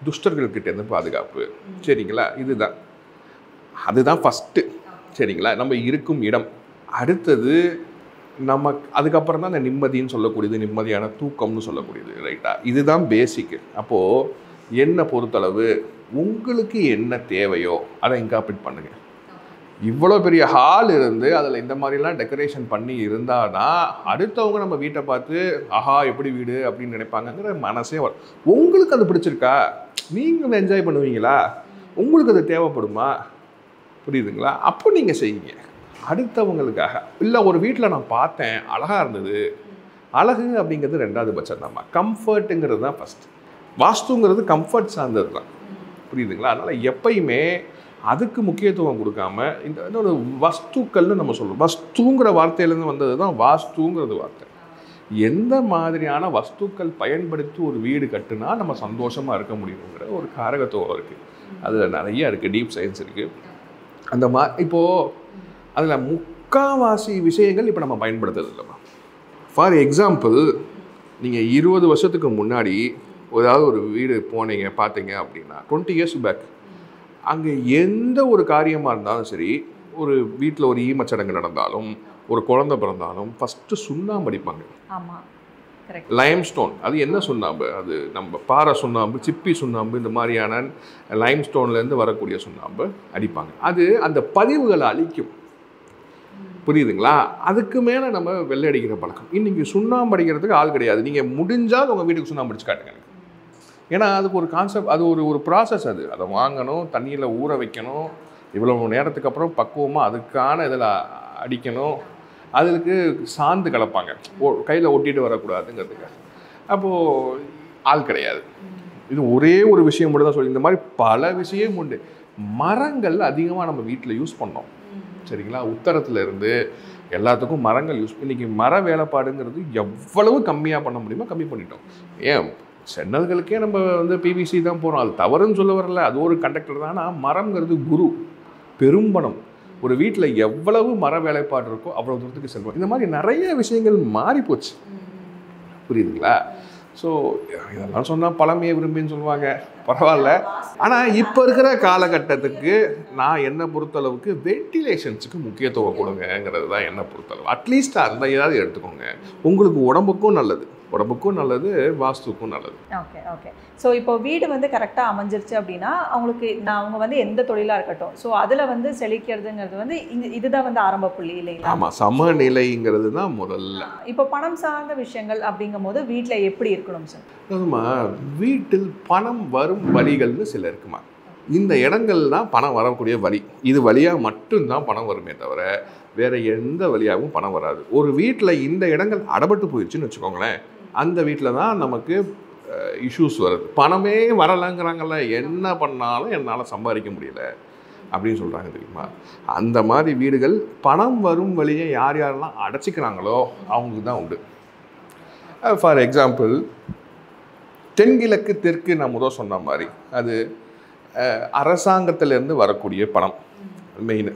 துஷ்டர்கள்கிட்டேருந்து பாதுகாப்பு, சரிங்களா. அதுதான் ஃபஸ்ட்டு, சரிங்களா. நம்ம இருக்கும் இடம். அடுத்தது அதுக்கப்புறம் தான் அந்த நிம்மதின்னு சொல்லக்கூடியது, நிம்மதியான தூக்கம்னு சொல்லக்கூடியது, ரைட்டா. இதுதான் பேசிக்கு. அப்போது என்னை பொறுத்தளவு உங்களுக்கு என்ன தேவையோ அதை இன்கார்பரேட் பண்ணுங்கள். இவ்வளோ பெரிய ஹால் இருந்து அதில் இந்த மாதிரிலாம் டெக்கரேஷன் பண்ணி இருந்தால் தான் அடுத்தவங்க நம்ம வீட்டை பார்த்து ஆஹா எப்படி வீடு அப்படின்னு நினைப்பாங்கங்கிற மனசே வரும். உங்களுக்கு அது பிடிச்சிருக்கா, நீங்கள் என்ஜாய் பண்ணுவீங்களா, உங்களுக்கு அது தேவைப்படுமா, புரியுதுங்களா, அப்போ நீங்கள் செய்யுங்க. அடுத்தவங்களுக்காக. இல்லை ஒரு வீட்டில் நான் பார்த்தேன், அழகாக இருந்தது. அழகு அப்படிங்கிறது ரெண்டாவது பட்சம் தான். கம்ஃபர்ட்டுங்கிறது தான் ஃபஸ்ட்டு. வாஸ்துங்கிறது கம்ஃபர்ட் சார்ந்தது தான். புரியுதுங்களா? அதனால் எப்பயுமே அதுக்கு முக்கியத்துவம் கொடுக்காம இந்த இன்னொரு வஸ்துக்கள்னு நம்ம சொல்லுவோம். வஸ்துங்கிற வார்த்தையிலேருந்து வந்தது தான் வாஸ்துங்கிறது வார்த்தை. எந்த மாதிரியான வஸ்துக்கள் பயன்படுத்தி ஒரு வீடு கட்டுனா நம்ம சந்தோஷமாக இருக்க முடியுங்கிற ஒரு காரகத்துவம் இருக்குது. அதில் நிறைய இருக்குது, டீப் சயின்ஸ் இருக்குது. அந்த இப்போது அதில் முக்காவாசி விஷயங்கள் இப்போ நம்ம பயன்படுத்துறது இல்லைம்மா. ஃபார் எக்ஸாம்பிள், நீங்கள் 20 வருஷத்துக்கு முன்னாடி ஏதாவது ஒரு வீடு போனீங்க பார்த்தீங்க அப்படின்னா, 20 இயர்ஸ் பேக், அங்கே எந்த ஒரு காரியமாக இருந்தாலும் சரி, ஒரு வீட்டில் ஒரு ஈமச்சடங்கு நடந்தாலும், ஒரு குழந்தை பிறந்தாலும் ஃபஸ்ட்டு சுண்ணாம்பு அடிப்பாங்க. ஆமாம், கரெக்ட். லைம்ஸ்டோன், அது என்ன சுண்ணாம்பு? அது நம்ம பாறை சுண்ணாம்பு, சிப்பி சுண்ணாம்பு, இந்த மாதிரியான லைம்ஸ்டோன்லேருந்து வரக்கூடிய சுண்ணாம்பு அடிப்பாங்க. அது அந்த பதிவுகளை அழிக்கும். புரியுதுங்களா? அதுக்கு மேலே நம்ம வெள்ளை அடிக்கிற பழக்கம். இன்றைக்கி சுண்ணாம்பு அடிக்கிறதுக்கு ஆள் கிடையாது. நீங்கள் முடிஞ்சால் உங்கள் வீட்டுக்கு சுண்ணாம்பு அடிச்சு காட்டுங்க. ஏன்னா அதுக்கு ஒரு கான்செப்ட், அது ஒரு ப்ராசஸ். அதை வாங்கணும், தண்ணியில் ஊற வைக்கணும், இவ்வளோ நேரத்துக்கு அப்புறம் பக்குவமாக அதுக்கான இதில் அடிக்கணும். அதுக்கு சாந்து கலப்பாங்க, கையில் ஒட்டிட்டு வரக்கூடாதுங்கிறதுக்கு. அப்போது ஆள் கிடையாது. இது ஒரே ஒரு விஷயம் மட்டும் தான் சொல்லி, இந்த மாதிரி பல விஷயம் உண்டு. மரங்கள் அதிகமாக நம்ம வீட்டில் யூஸ் பண்ணோம், சரிங்களா? உத்தரத்தில் இருந்து எல்லாத்துக்கும் மரங்கள் யூஸ். இன்றைக்கி மர வேலைப்பாடுங்கிறது எவ்வளவு கம்மியாக பண்ண முடியுமோ கம்மி பண்ணிட்டோம். ஏன் சென்னல்களுக்கே நம்ம பிவிசி தான் போகிறோம். அது தவறுன்னு சொல்ல வரல, அது ஒரு கண்டக்டர் தான். ஆனால் மரம்ங்கிறது குரு, பெரும்பணம். ஒரு வீட்டில் எவ்வளவு மர வேலைப்பாடு இருக்கோ அவ்வளோ தூரத்துக்கு செல்வோம். இந்த மாதிரி நிறைய விஷயங்கள் மாறி போச்சு. புரியுதுங்களா? ஸோ இதெல்லாம் சொன்னால் பழமையை விரும்பின்னு சொல்லுவாங்க, பரவாயில்ல. ஆனால் இப்போ இருக்கிற காலகட்டத்துக்கு நான் என்னை பொறுத்தளவுக்கு வென்டிலேஷன்ஸுக்கு முக்கியத்துவம் கொடுங்கிறது தான் என்னை பொறுத்தளவு. அட்லீஸ்ட் அந்த ஏதாவது எடுத்துக்கோங்க, உங்களுக்கு உடம்புக்கும் நல்லது, வாஸ்துக்கும் நல்லது. Okay okay. ஸோ இப்போ வீடு கரெக்டாக அமைஞ்சிருச்சு அப்படின்னா அவங்களுக்கு அவங்க எந்த தொழிலாக இருக்கட்டும், ஸோ அதில் செழிக்கிறதுங்கிறது இதுதான் ஆரம்ப புள்ளி இல்லைங்களா? ஆமாம், சமநிலைங்கிறது தான் முதல்ல. இப்போ பணம் சார்ந்த விஷயங்கள் அப்படிங்கும் போது வீட்டில் எப்படி இருக்கணும் சார்? அதுமா, வீட்டில் பணம் வரும் வழிகள்னு சில இருக்குமா. இந்த இடங்கள் தான் பணம் வரக்கூடிய வழி. இது வழியாக மட்டும்தான் பணம் வருமே தவிர வேறு எந்த வழியாகவும் பணம் வராது. ஒரு வீட்டில் இந்த இடங்கள் அடப்பட்டு போயிடுச்சுன்னு வச்சுக்கோங்களேன், அந்த வீட்டில் தான் நமக்கு இஷ்யூஸ் வருது. பணமே வரலைங்கிறாங்கல்ல, என்ன பண்ணாலும் என்னால் சம்பாதிக்க முடியல அப்படின்னு சொல்கிறாங்க, தெரியுமா? அந்த மாதிரி வீடுகள் பணம் வரும் வழியை யார் யாரெல்லாம் அடைச்சிக்கிறாங்களோ அவங்களுக்கு தான் உண்டு. ஃபார் எக்ஸாம்பிள், தென்கிழக்கு தெற்கு நான் முதல் சொன்ன மாதிரி, அது அரசாங்கத்திலேருந்து வரக்கூடிய பணம் மெயின்.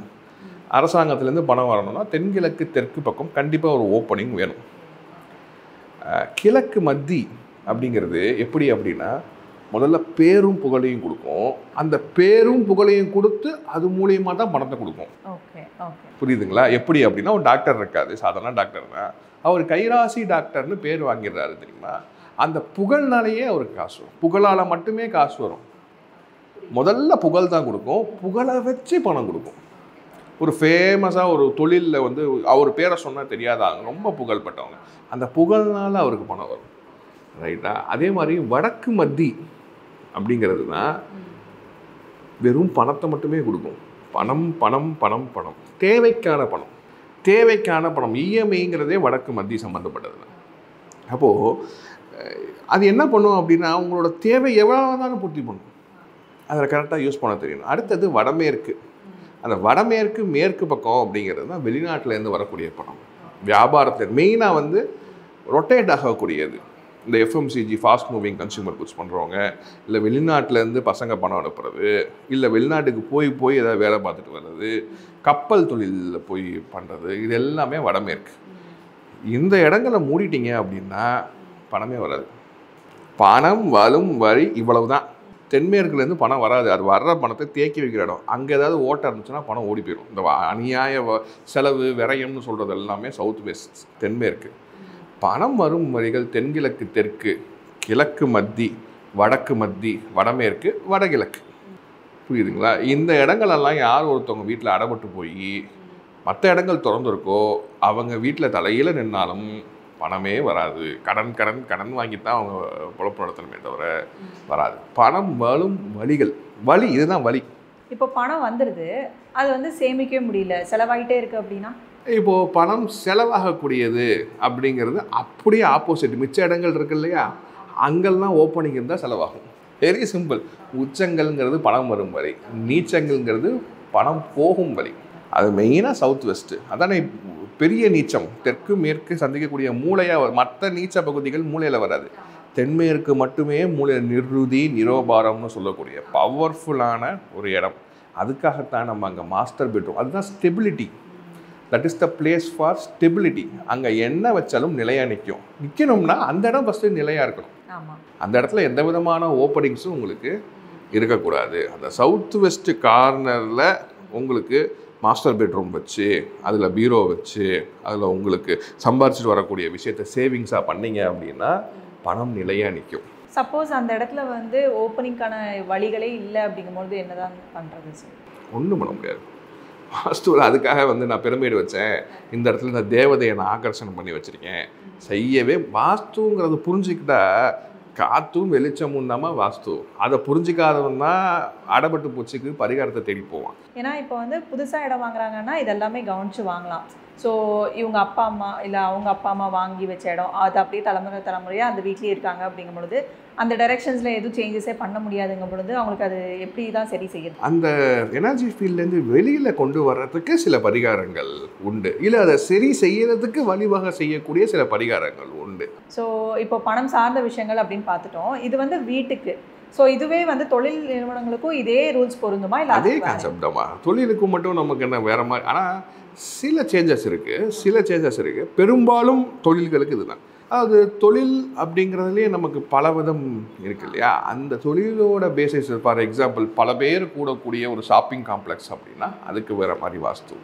அரசாங்கத்திலேருந்து பணம் வரணும்னா தென்கிழக்கு தெற்கு பக்கம் கண்டிப்பாக ஒரு ஓப்பனிங் வேணும். கிழக்கு மத்தி அப்படிங்கிறது எப்படி அப்படின்னா, முதல்ல பேரும் புகழையும் கொடுக்கும். அந்த பேரும் புகழையும் கொடுத்து அது மூலியமாக தான் பணத்தை கொடுக்கும். புரியுதுங்களா? எப்படி அப்படின்னா, ஒரு டாக்டர் இருக்காது, சாதாரண டாக்டர் தான், அவர் கைராசி டாக்டர்னு பேர் வாங்கிடுறாரு, தெரியுமா? அந்த புகழ்னாலேயே அவருக்கு காசு வரும். புகழால் மட்டுமே காசு வரும். முதல்ல புகழ் தான் கொடுக்கும், புகழை வச்சு பணம் கொடுக்கும். ஒரு ஃபேமஸாக ஒரு தொழிலில் அவர் பேரை சொன்னால் தெரியாதாங்க, ரொம்ப புகழ்பட்டவங்க, அந்த புகழ்னால அவருக்கு பணம் வரும், ரைட்டா? அதே மாதிரி வடக்கு மத்தி அப்படிங்கிறது தான் வெறும் பணத்தை மட்டுமே கொடுக்கும். பணம் பணம் பணம் பணம், தேவைக்கான பணம், தேவைக்கான பணம். இஎம்ஐங்கிறதே வடக்கு மத்தி சம்மந்தப்பட்டது தான். அப்போது அது என்ன பண்ணும் அப்படின்னா, உங்களோட தேவை எவ்வளோ தானே பூர்த்தி பண்ணும், அதில் கரெக்டாக யூஸ் பண்ண தெரியணும். அடுத்தது வடமேற்கு. அந்த வடமேற்கு மேற்கு பக்கம் அப்படிங்கிறது தான் வெளிநாட்டிலேருந்து வரக்கூடிய பணம். வியாபாரத்தில் மெயினாக ரொட்டேட் ஆகக்கூடியது. இந்த FMCG, fast moving consumer goods பண்ணுறவங்க, இல்லை வெளிநாட்டிலேருந்து பசங்க பணம் அனுப்புறது, இல்லை வெளிநாட்டுக்கு போய் ஏதாவது வேலை பார்த்துட்டு வர்றது, கப்பல் தொழிலில் போய் பண்ணுறது, இது எல்லாமே வடமேற்கு. இந்த இடங்களை மூடிட்டீங்க அப்படின்னா பணமே வராது. பணம் வரும் வழி இவ்வளவு தான். தென்மேற்குலேருந்து பணம் வராது. அது வர்ற பணத்தை தேக்கி வைக்கிற இடம். அங்கே ஏதாவது ஓட்டம் இருந்துச்சுன்னா பணம் ஓடி போயிடும். இந்த அநியாய செலவு விரயம்னு சொல்கிறது எல்லாமே சவுத் வெஸ்ட், தென்மேற்கு. பணம் வரும் வழிகள் தென்கிழக்கு தெற்கு, கிழக்கு மத்தி, வடக்கு மத்தி, வடமேற்கு, வடகிழக்கு. புரியுதுங்களா? இந்த இடங்களெல்லாம் யார் ஒருத்தவங்க வீட்டில் அடப்பட்டு போய் மற்ற இடங்கள் திறந்துருக்கோ அவங்க வீட்டில் தலையில் நின்னாலும் பணமே வராது. கடன் கடன் கடன் வாங்கித்தான் அவங்க பொழப்பு நடத்தணுமே தவிர வராது. பணம் வரும் வழிகள், வழி இதுதான் வழி. இப்போ பணம் வந்துடுது, அது வந்து சேமிக்கவே முடியல, செலவாயிட்டே இருக்குது அப்படின்னா? இப்போது பணம் செலவாகக்கூடியது அப்படிங்கிறது அப்படியே ஆப்போசிட். மிச்ச இடங்கள் இருக்கு இல்லையா, அங்கெல்லாம் ஓப்பனிங் இருந்தால் செலவாகும். Very simple. உச்சங்கள்ங்கிறது பணம் வரும் வழி, நீச்சங்கள்ங்கிறது பணம் போகும் வழி. அது மெயினாக சவுத் வெஸ்ட்டு அதானே பெரிய நீச்சம். தெற்கு மேற்கு சந்திக்கக்கூடிய மூளையாக, மற்ற நீச்ச பகுதிகள் மூளையில் வராது. தென்மேற்கு மட்டுமே மூளை நிருதி நிரோபாரம்னு சொல்லக்கூடிய பவர்ஃபுல்லான ஒரு இடம். அதுக்காகத்தான் நம்ம அங்கே மாஸ்டர் பெட்ரூம், அதுதான் stability. That is the place for stability. அங்கே என்ன வச்சாலும் நிலையாக நிற்கணும்னா அந்த இடம் ஃபஸ்ட்டு நிலையாக இருக்கணும். அந்த இடத்துல எந்த விதமான ஓப்பனிங்ஸும் உங்களுக்கு இருக்கக்கூடாது. அந்த சவுத் வெஸ்ட் கார்னரில் உங்களுக்கு மாஸ்டர் பெட்ரூம் வச்சு, அதில் பீரோ வச்சு, அதில் உங்களுக்கு சம்பாரிச்சிட்டு வரக்கூடிய விஷயத்தை சேவிங்ஸாக பண்ணிங்க அப்படின்னா பணம் நிலையாக நிற்கும். சப்போஸ் அந்த இடத்துல வந்து ஓப்பனிங்கான வழிகளே இல்லை அப்படிங்கும்போது என்னதான் பண்ணுறது சார்? ஒன்றும் பண்ண முடியாது. வாஸ்துவில் அதுக்காக வந்து நான் பிரமிடு வச்சேன், இந்த இடத்துல இந்த தேவதையை நான் ஆகர்ஷணம் பண்ணி வச்சுருக்கேன், செய்யவே. வாஸ்துங்கிறது புரிஞ்சுக்கிட்டா காற்றும் வெளிச்சமும் தாம்மா வாஸ்து. அதை புரிஞ்சிக்காதவன் தான் அடப்பட்டு பூச்சிக்கு பரிகாரத்தை தேடி போவான். ஏன்னா இப்போ வந்து புதுசாக இடம் வாங்குறாங்கன்னா இதெல்லாமே கவனித்து வாங்கலாம். ஸோ இவங்க அப்பா அம்மா இல்லை அவங்க அப்பா அம்மா வாங்கி வச்ச இடம், அது அப்படியே தலைமுறையாக அந்த வீட்லேயே இருக்காங்க அப்படிங்கும் பொழுது அந்த டைரெக்ஷன்ஸில் எதுவும் சேஞ்சஸே பண்ண முடியாதுங்கும் பொழுது அவங்களுக்கு அது எப்படி தான் சரி செய்யுது? அந்த எனர்ஜி ஃபீல்ட்லேருந்து வெளியில் கொண்டு வர்றதுக்கு சில பரிகாரங்கள் உண்டு, இல்லை அதை சரி செய்யறதுக்கு வழிவகை செய்யக்கூடிய சில பரிகாரங்கள் உண்டு. ஸோ இப்போ பணம் சார்ந்த விஷயங்கள் அப்படின்னு பார்த்துட்டோம். இது வந்து வீட்டுக்கு. ஸோ இதுவே வந்து தொழில் நிறுவனங்களுக்கும் இதே ரூல்ஸ் பொருந்துமா? இல்லை அதே கான்செப்ட் தான். தொழிலுக்கும் மட்டும் நமக்கு என்ன வேறு மாதிரி, ஆனால் சில சேஞ்சஸ் இருக்குது. பெரும்பாலும் தொழில்களுக்கு இதுதான். அதாவது தொழில் அப்படிங்கிறதுலேயே நமக்கு பல விதம் இருக்கு இல்லையா. அந்த தொழிலோட பேசிஸ், ஃபார் எக்ஸாம்பிள் பல பேர் கூடக்கூடிய ஒரு ஷாப்பிங் காம்ப்ளெக்ஸ் அப்படின்னா அதுக்கு வேறு மாதிரி வாஸ்து.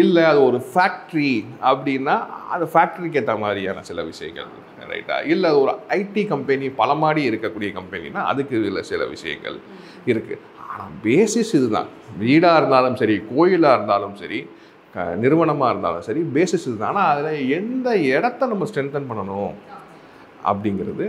இல்லை அது ஒரு ஃபேக்ட்ரி அப்படின்னா அது ஃபேக்ட்ரிக்கு ஏற்ற மாதிரியான சில விஷயங்கள், ரைட்டா. இல்லை அது ஒரு ஐடி கம்பெனி, பல மாடி இருக்கக்கூடிய கம்பெனினா அதுக்கு இதில் சில விஷயங்கள் இருக்குது. ஆனால் பேசிஸ் இதுதான். வீடாக இருந்தாலும் சரி, கோயிலாக இருந்தாலும் சரி, நிறுவனமாக இருந்தாலும் சரி, பேசிஸ் இதுதான். ஆனால் அதில் எந்த இடத்த நம்ம ஸ்ட்ரென்தன் பண்ணணும் அப்படிங்கிறது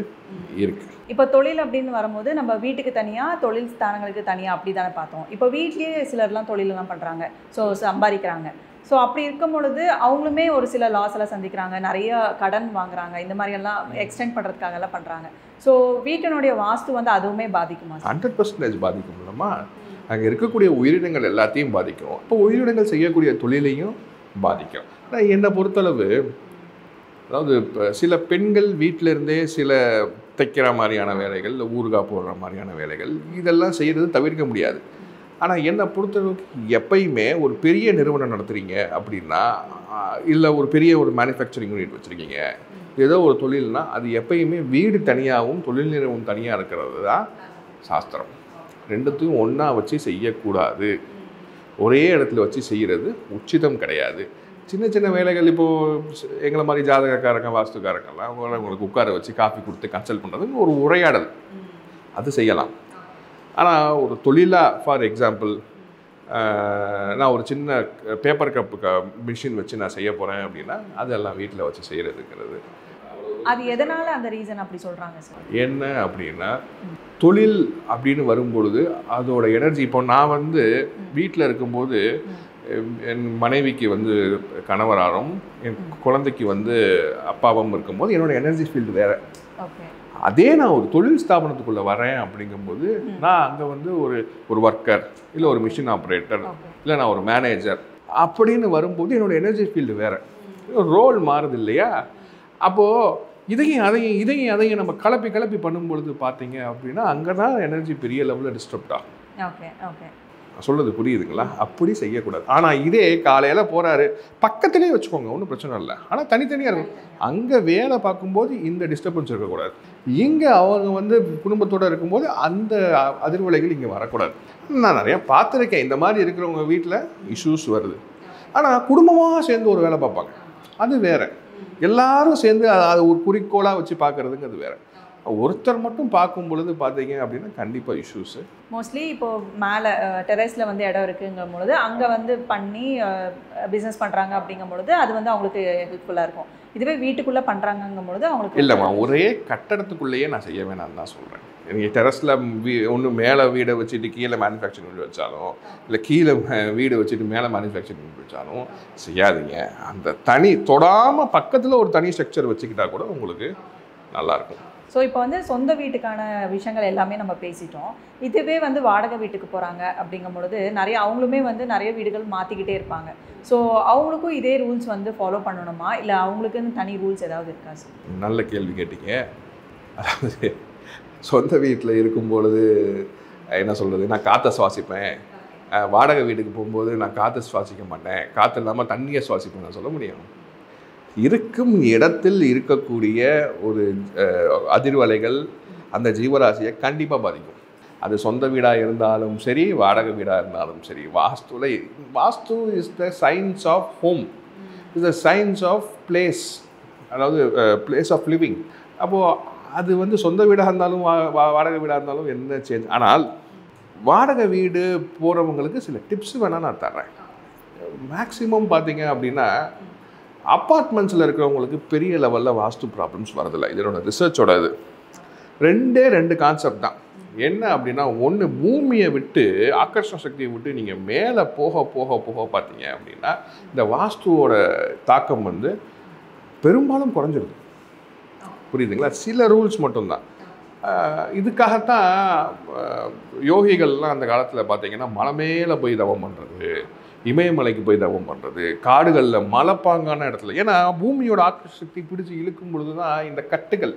இருக்குது. இப்போ தொழில் அப்படின்னு வரும்போது நம்ம வீட்டுக்கு தனியாக, தொழில் ஸ்தானங்களுக்கு தனியாக அப்படி தானே பார்த்தோம். இப்போ வீட்லேயே சிலர்லாம் தொழிலெல்லாம் பண்ணுறாங்க, ஸோ சம்பாதிக்கிறாங்க. ஸோ அப்படி இருக்கும் பொழுது அவங்களுமே ஒரு சில லாஸ் எல்லாம் சந்திக்கிறாங்க, நிறைய கடன் வாங்குறாங்க, இந்த மாதிரியெல்லாம் எக்ஸ்டெண்ட் பண்ணுறதுக்காக எல்லாம் பண்ணுறாங்க. ஸோ வீட்டினுடைய வாஸ்து வந்து அதுவுமே பாதிக்குமா? 100% பாதிக்கும் இல்லைம்மா. அங்கே இருக்கக்கூடிய உயிரினங்கள் எல்லாத்தையும் பாதிக்கும். இப்போ உயிரினங்கள் செய்யக்கூடிய தொழிலையும் பாதிக்கும். ஆனால் என்னை பொறுத்தளவு, அதாவது இப்போ சில பெண்கள் வீட்டில் இருந்தே சில தைக்கிற மாதிரியான வேலைகள், இல்லை ஊறுகாய் போடுற மாதிரியான வேலைகள், இதெல்லாம் செய்கிறது தவிர்க்க முடியாது. ஆனால் என்னை பொறுத்தளவுக்கு எப்பயுமே ஒரு பெரிய நிறுவனம் நடத்துகிறீங்க அப்படின்னா, இல்லை ஒரு பெரிய ஒரு மேனுஃபேக்சரிங் யூனிட் வச்சுருக்கீங்க, ஏதோ ஒரு தொழில்னா அது எப்பயுமே வீடு தனியாகவும் தொழில் நிறுவனம் தனியாக இருக்கிறது தான் சாஸ்திரம். ரெண்டுத்தையும் ஒன்றா வச்சு செய்யக்கூடாது. ஒரே இடத்துல வச்சு செய்கிறது உச்சிதம் கிடையாது. சின்ன சின்ன வேலைகள், இப்போது எங்களை மாதிரி ஜாதகக்காரங்க வாஸ்துக்காரங்கெல்லாம் உங்களுக்கு உட்கார வச்சு காஃபி கொடுத்து கன்சல்ட் பண்ணுறதுன்னு ஒரு உரையாடல், அது செய்யலாம். ஆனால் ஒரு தொழிலாக, ஃபார் எக்ஸாம்பிள் நான் ஒரு சின்ன பேப்பர் கப்பு மிஷின் வச்சு நான் செய்ய போகிறேன் அப்படின்னா அதெல்லாம் வீட்டில் வச்சு செய்கிறதுங்கிறது. அது எதனால் அந்த ரீசன் அப்படி சொல்கிறாங்க சார்? என்ன அப்படின்னா, தொழில் அப்படின்னு வரும்பொழுது அதோட எனர்ஜி, இப்போ நான் வந்து வீட்டில் இருக்கும்போது என் மனைவிக்கு வந்து கணவராரும் என் குழந்தைக்கு வந்து அப்பாவும் இருக்கும்போது என்னோடய எனர்ஜி ஃபீல்டு வேறு. அதே நான் ஒரு தொழில் ஸ்தாபனத்துக்குள்ளே வரேன் அப்படிங்கும்போது நான் அங்கே வந்து ஒரு ஒர்க்கர், இல்லை ஒரு மிஷின் ஆப்ரேட்டர், இல்லை நான் ஒரு மேனேஜர் அப்படின்னு வரும்போது என்னோடய எனர்ஜி ஃபீல்டு வேறு, ரோல் மாறுது இல்லையா. அப்போது இதையும் அதையும் நம்ம கலப்பி பண்ணும்பொழுது பார்த்தீங்க அப்படின்னா அங்கே தான் எனர்ஜி பெரிய லெவலில் டிஸ்டர்ப்ட் ஆகும். சொல்கிறது புரியுதுங்களா? அப்படி செய்யக்கூடாது. ஆனால் இதே காலையில் போகிறாரு, பக்கத்துலேயே வச்சுக்கோங்க, ஒன்றும் பிரச்சனை இல்லை. ஆனால் தனித்தனியாக இருக்கும். அங்கே வேலை பார்க்கும்போது இந்த டிஸ்டர்பன்ஸ் இருக்கக்கூடாது. இங்கே அவங்க வந்து குடும்பத்தோடு இருக்கும்போது அந்த அதிர்வலைகள் இங்கே வரக்கூடாது. நான் நிறையா பார்த்துருக்கேன், இந்த மாதிரி இருக்கிறவங்க வீட்டில் இஷ்யூஸ் வருது. ஆனால் குடும்பமாக சேர்ந்து ஒரு வேலை பார்ப்பாங்க, அது வேறு. எல்லாரும் சேர்ந்து அதை ஒரு குறிக்கோளாக வச்சு பார்க்குறதுங்க அது வேறு. ஒருத்தர் மட்டும் பார்க்கும் பொழுது பார்த்தீங்க அப்படின்னா கண்டிப்பாக இஷ்யூஸு. மோஸ்ட்லி இப்போது மேலே டெரஸில் வந்து இடம் இருக்குங்கும் பொழுது அங்கே வந்து பண்ணி பிஸ்னஸ் பண்ணுறாங்க அப்படிங்கும் பொழுது அது வந்து அவங்களுக்கு ஹெல்ப்ஃபுல்லாக இருக்கும். இதுவே வீட்டுக்குள்ளே பண்ணுறாங்கங்கும் பொழுது அவங்களுக்கு இல்லைம்மா, ஒரே கட்டடத்துக்குள்ளேயே நான் செய்ய வேணாம்னு தான் சொல்கிறேன். நீங்கள் டெரஸில் ஒன்று மேலே வீடை வச்சுட்டு கீழே மேனுஃபேக்சரிங் யூனிட் வச்சாலும், இல்லை கீழே வீடு வச்சுட்டு மேலே மேனுஃபேக்சரிங் யூனிட் வச்சாலும் செய்யாதீங்க. அந்த தனி தொடாமல் பக்கத்தில் ஒரு தனி ஸ்ட்ரக்சர் வச்சுக்கிட்டா கூட உங்களுக்கு நல்லாயிருக்கும். ஸோ இப்போ வந்து சொந்த வீட்டுக்கான விஷயங்கள் எல்லாமே நம்ம பேசிட்டோம். இதுவே வந்து வாடகை வீட்டுக்கு போகிறாங்க அப்படிங்கும் பொழுது அவங்களுமே வந்து நிறைய வீடுகள் மாற்றிக்கிட்டே இருப்பாங்க. ஸோ அவங்களுக்கும் இதே ரூல்ஸ் வந்து ஃபாலோ பண்ணணுமா, இல்லை அவங்களுக்குன்னு தனி ரூல்ஸ் ஏதாவது இருக்கா சார்? நல்ல கேள்வி கேட்டீங்க. அதாவது சொந்த வீட்டில் இருக்கும்பொழுது என்ன சொல்கிறது, நான் காற்றை சுவாசிப்பேன், வாடகை வீட்டுக்கு போகும்போது நான் காற்றை சுவாசிக்க மாட்டேன், காற்று இல்லாமல் தண்ணியை சுவாசிப்பேன் நான் சொல்ல முடியும்? இருக்கும் இடத்தில் இருக்கக்கூடிய ஒரு அதிர்வலைகள் அந்த ஜீவராசியை கண்டிப்பாக பாதிக்கும். அது சொந்த வீடாக இருந்தாலும் சரி, வாடகை வீடாக இருந்தாலும் சரி. Vastu is the science of home, is the science of place, அதாவது பிளேஸ் ஆஃப் லிவிங். அப்போது அது வந்து சொந்த வீடாக இருந்தாலும் வாடகை வீடாக இருந்தாலும் என்ன சேஞ்ச். ஆனால் வாடகை வீடு போகிறவங்களுக்கு சில டிப்ஸ் வேணால் நான் தர்றேன். மேக்ஸிமம் பார்த்தீங்க அப்படின்னா அப்பார்ட்மெண்ட்ஸில் இருக்கிறவங்களுக்கு பெரிய லெவலில் வாஸ்து ப்ராப்ளம்ஸ் வரதில்லை. இதனோட ரிசர்ச்சோட இது 2 கான்செப்ட் தான். என்ன அப்படின்னா, ஒன்று பூமியை விட்டு ஆக்கர்ஷண சக்தியை விட்டு நீங்கள் மேலே போக போக போக பார்த்தீங்க அப்படின்னா இந்த வாஸ்துவோட தாக்கம் வந்து பெரும்பாலும் குறைஞ்சிருது. புரியுதுங்களா? சில ரூல்ஸ் மட்டும்தான். இதுக்காகத்தான் யோகிகள்லாம் அந்த காலத்தில் பார்த்தீங்கன்னா மலை மேலே போய் தவம் பண்ணுறது, இமயமலைக்கு போய் தவம் பண்ணுறது, காடுகளில் மலைப்பாங்கான இடத்துல. ஏன்னா பூமியோட ஆக்கர்ஷக்தி பிடிச்சி இழுக்கும் பொழுது தான் இந்த கட்டுகள்,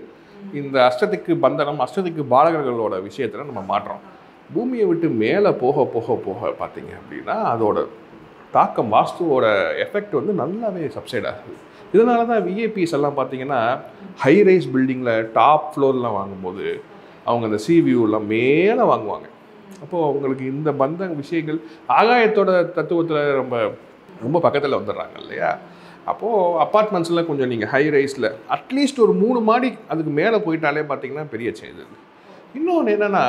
இந்த அஷ்டதிக்கு பந்தனம், அஷ்டதிக்கு பாலகர்களோட விஷயத்தில் நம்ம மாற்றோம். பூமியை விட்டு மேலே போக போக போக பார்த்தீங்க அப்படின்னா அதோட தாக்கம், வாஸ்துவோட எஃபெக்ட் வந்து நல்லாவே சப்சைட் ஆகுது. இதனால தான் விஏபிஸ் எல்லாம் பார்த்தீங்கன்னா ஹை ரைஸ் பில்டிங்கில் டாப் ஃப்ளோர்லாம் வாங்கும்போது அவங்க அந்த சி வியூலாம் மேலே வாங்குவாங்க. அப்போது அவங்களுக்கு இந்த விஷயங்கள் ஆகாயத்தோட தத்துவத்தில் ரொம்ப ரொம்ப பக்கத்தில் வந்துடுறாங்க இல்லையா? அப்போது அப்பார்ட்மெண்ட்ஸில் கொஞ்சம் நீங்கள் ஹை ரைஸில் அட்லீஸ்ட் ஒரு 3 மாடி அதுக்கு மேலே போயிட்டாலே பார்த்தீங்கன்னா பெரிய சேஞ்ச். இன்னொன்று என்னென்னா,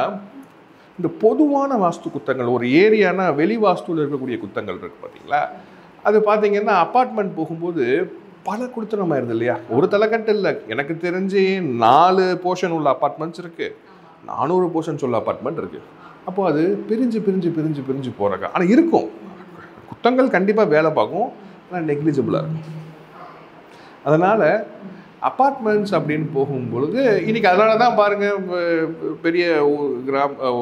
இந்த பொதுவான வாஸ்து குத்தங்கள், ஒரு ஏரியானா வெளி வாஸ்துவில் இருக்கக்கூடிய குத்தங்கள் இருக்குது பார்த்தீங்களா? அது பார்த்தீங்கன்னா அப்பார்ட்மெண்ட் போகும்போது பல குடுத்தனமாயிருது இல்லையா? ஒரு தலைக்கட்டு இல்லை, எனக்கு தெரிஞ்சு 4 போர்ஷன் உள்ள அப்பார்ட்மெண்ட்ஸ் இருக்குது, 400 போர்ஷன்ஸ் உள்ள அப்பார்ட்மெண்ட் இருக்குது. அப்போது அது பிரிஞ்சு பிரிஞ்சு பிரிஞ்சு பிரிஞ்சு போகிறாங்க. ஆனால் இருக்கும் குத்தங்கள் கண்டிப்பாக வேலை பார்க்கும், ஆனால் நெக்லிஜிபிளாக இருக்கும். அதனால் அப்பார்ட்மெண்ட்ஸ் அப்படின்னு போகும்பொழுது இன்றைக்கி அதனால தான் பாருங்கள் பெரிய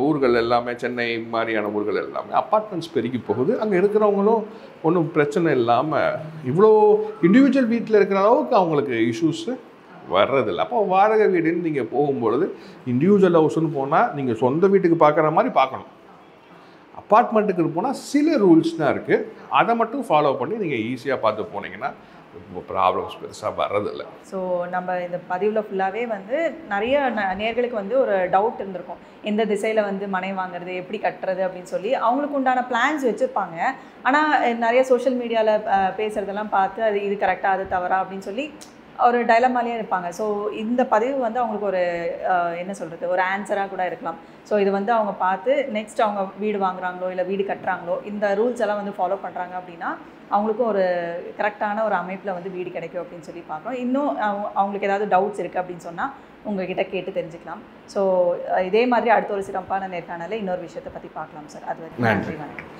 ஊர்கள் எல்லாமே, சென்னை மாதிரியான ஊர்கள் எல்லாமே அப்பார்ட்மெண்ட்ஸ் பெருகி போகுது. அங்கே இருக்கிறவங்களும் ஒன்றும் பிரச்சனை இல்லாமல் இவ்வளோ இண்டிவிஜுவல் வீட்டில் இருக்கிற அளவுக்கு அவங்களுக்கு இஷ்யூஸு வர்றதில்லை. அப்போ வாடகை வீடுன்னு நீங்கள் போகும்பொழுது இண்டிவிஜுவல் ஹவுஸ்ன்னு போனால் நீங்கள் சொந்த வீட்டுக்கு பார்க்குற மாதிரி பார்க்கணும். அப்பார்ட்மெண்ட்டுக்கு போனால் சில ரூல்ஸ் தான் இருக்குது, அதை மட்டும் ஃபாலோ பண்ணி நீங்கள் ஈஸியாக பார்த்து போனீங்கன்னா ப்ராப்ளம்ஸ் பெருசாக வர்றதில்லை. ஸோ நம்ம இந்த பதிவில் ஃபுல்லாகவே வந்து நிறைய நேர்களுக்கு வந்து ஒரு டவுட் இருந்திருக்கும், எந்த திசையில் வந்து மனை வாங்குறது, எப்படி கட்டுறது அப்படின்னு சொல்லி அவங்களுக்கு உண்டான பிளான்ஸ் வச்சுருப்பாங்க. ஆனால் நிறைய சோஷியல் மீடியாவில் பேசுகிறதெல்லாம் பார்த்து அது இது கரெக்டாக அது தவறா அப்படின்னு சொல்லி ஒரு டைலமாலேயே இருப்பாங்க. ஸோ இந்த பதிவு வந்து அவங்களுக்கு ஒரு என்ன சொல்கிறது, ஒரு ஆன்சராக கூட இருக்கலாம். ஸோ இது வந்து அவங்க பார்த்து நெக்ஸ்ட் அவங்க வீடு வாங்குறாங்களோ இல்லை வீடு கட்டுறாங்களோ இந்த ரூல்ஸ் எல்லாம் வந்து ஃபாலோ பண்ணுறாங்க அப்படின்னா அவங்களுக்கும் ஒரு கரெக்டான ஒரு அமைப்பில் வந்து வீடு கிடைக்கும் அப்படின்னு சொல்லி பார்க்குறோம். இன்னும் அவங்களுக்கு ஏதாவது டவுட்ஸ் இருக்குது அப்படின்னு சொன்னால் உங்கள்கிட்ட கேட்டு தெரிஞ்சுக்கலாம். ஸோ இதே மாதிரி அடுத்த ஒரு சிறப்பான நேர்காணலில் இன்னொரு விஷயத்தை பற்றி பார்க்கலாம் சார். அது வரைக்கும் நன்றி, வணக்கம்.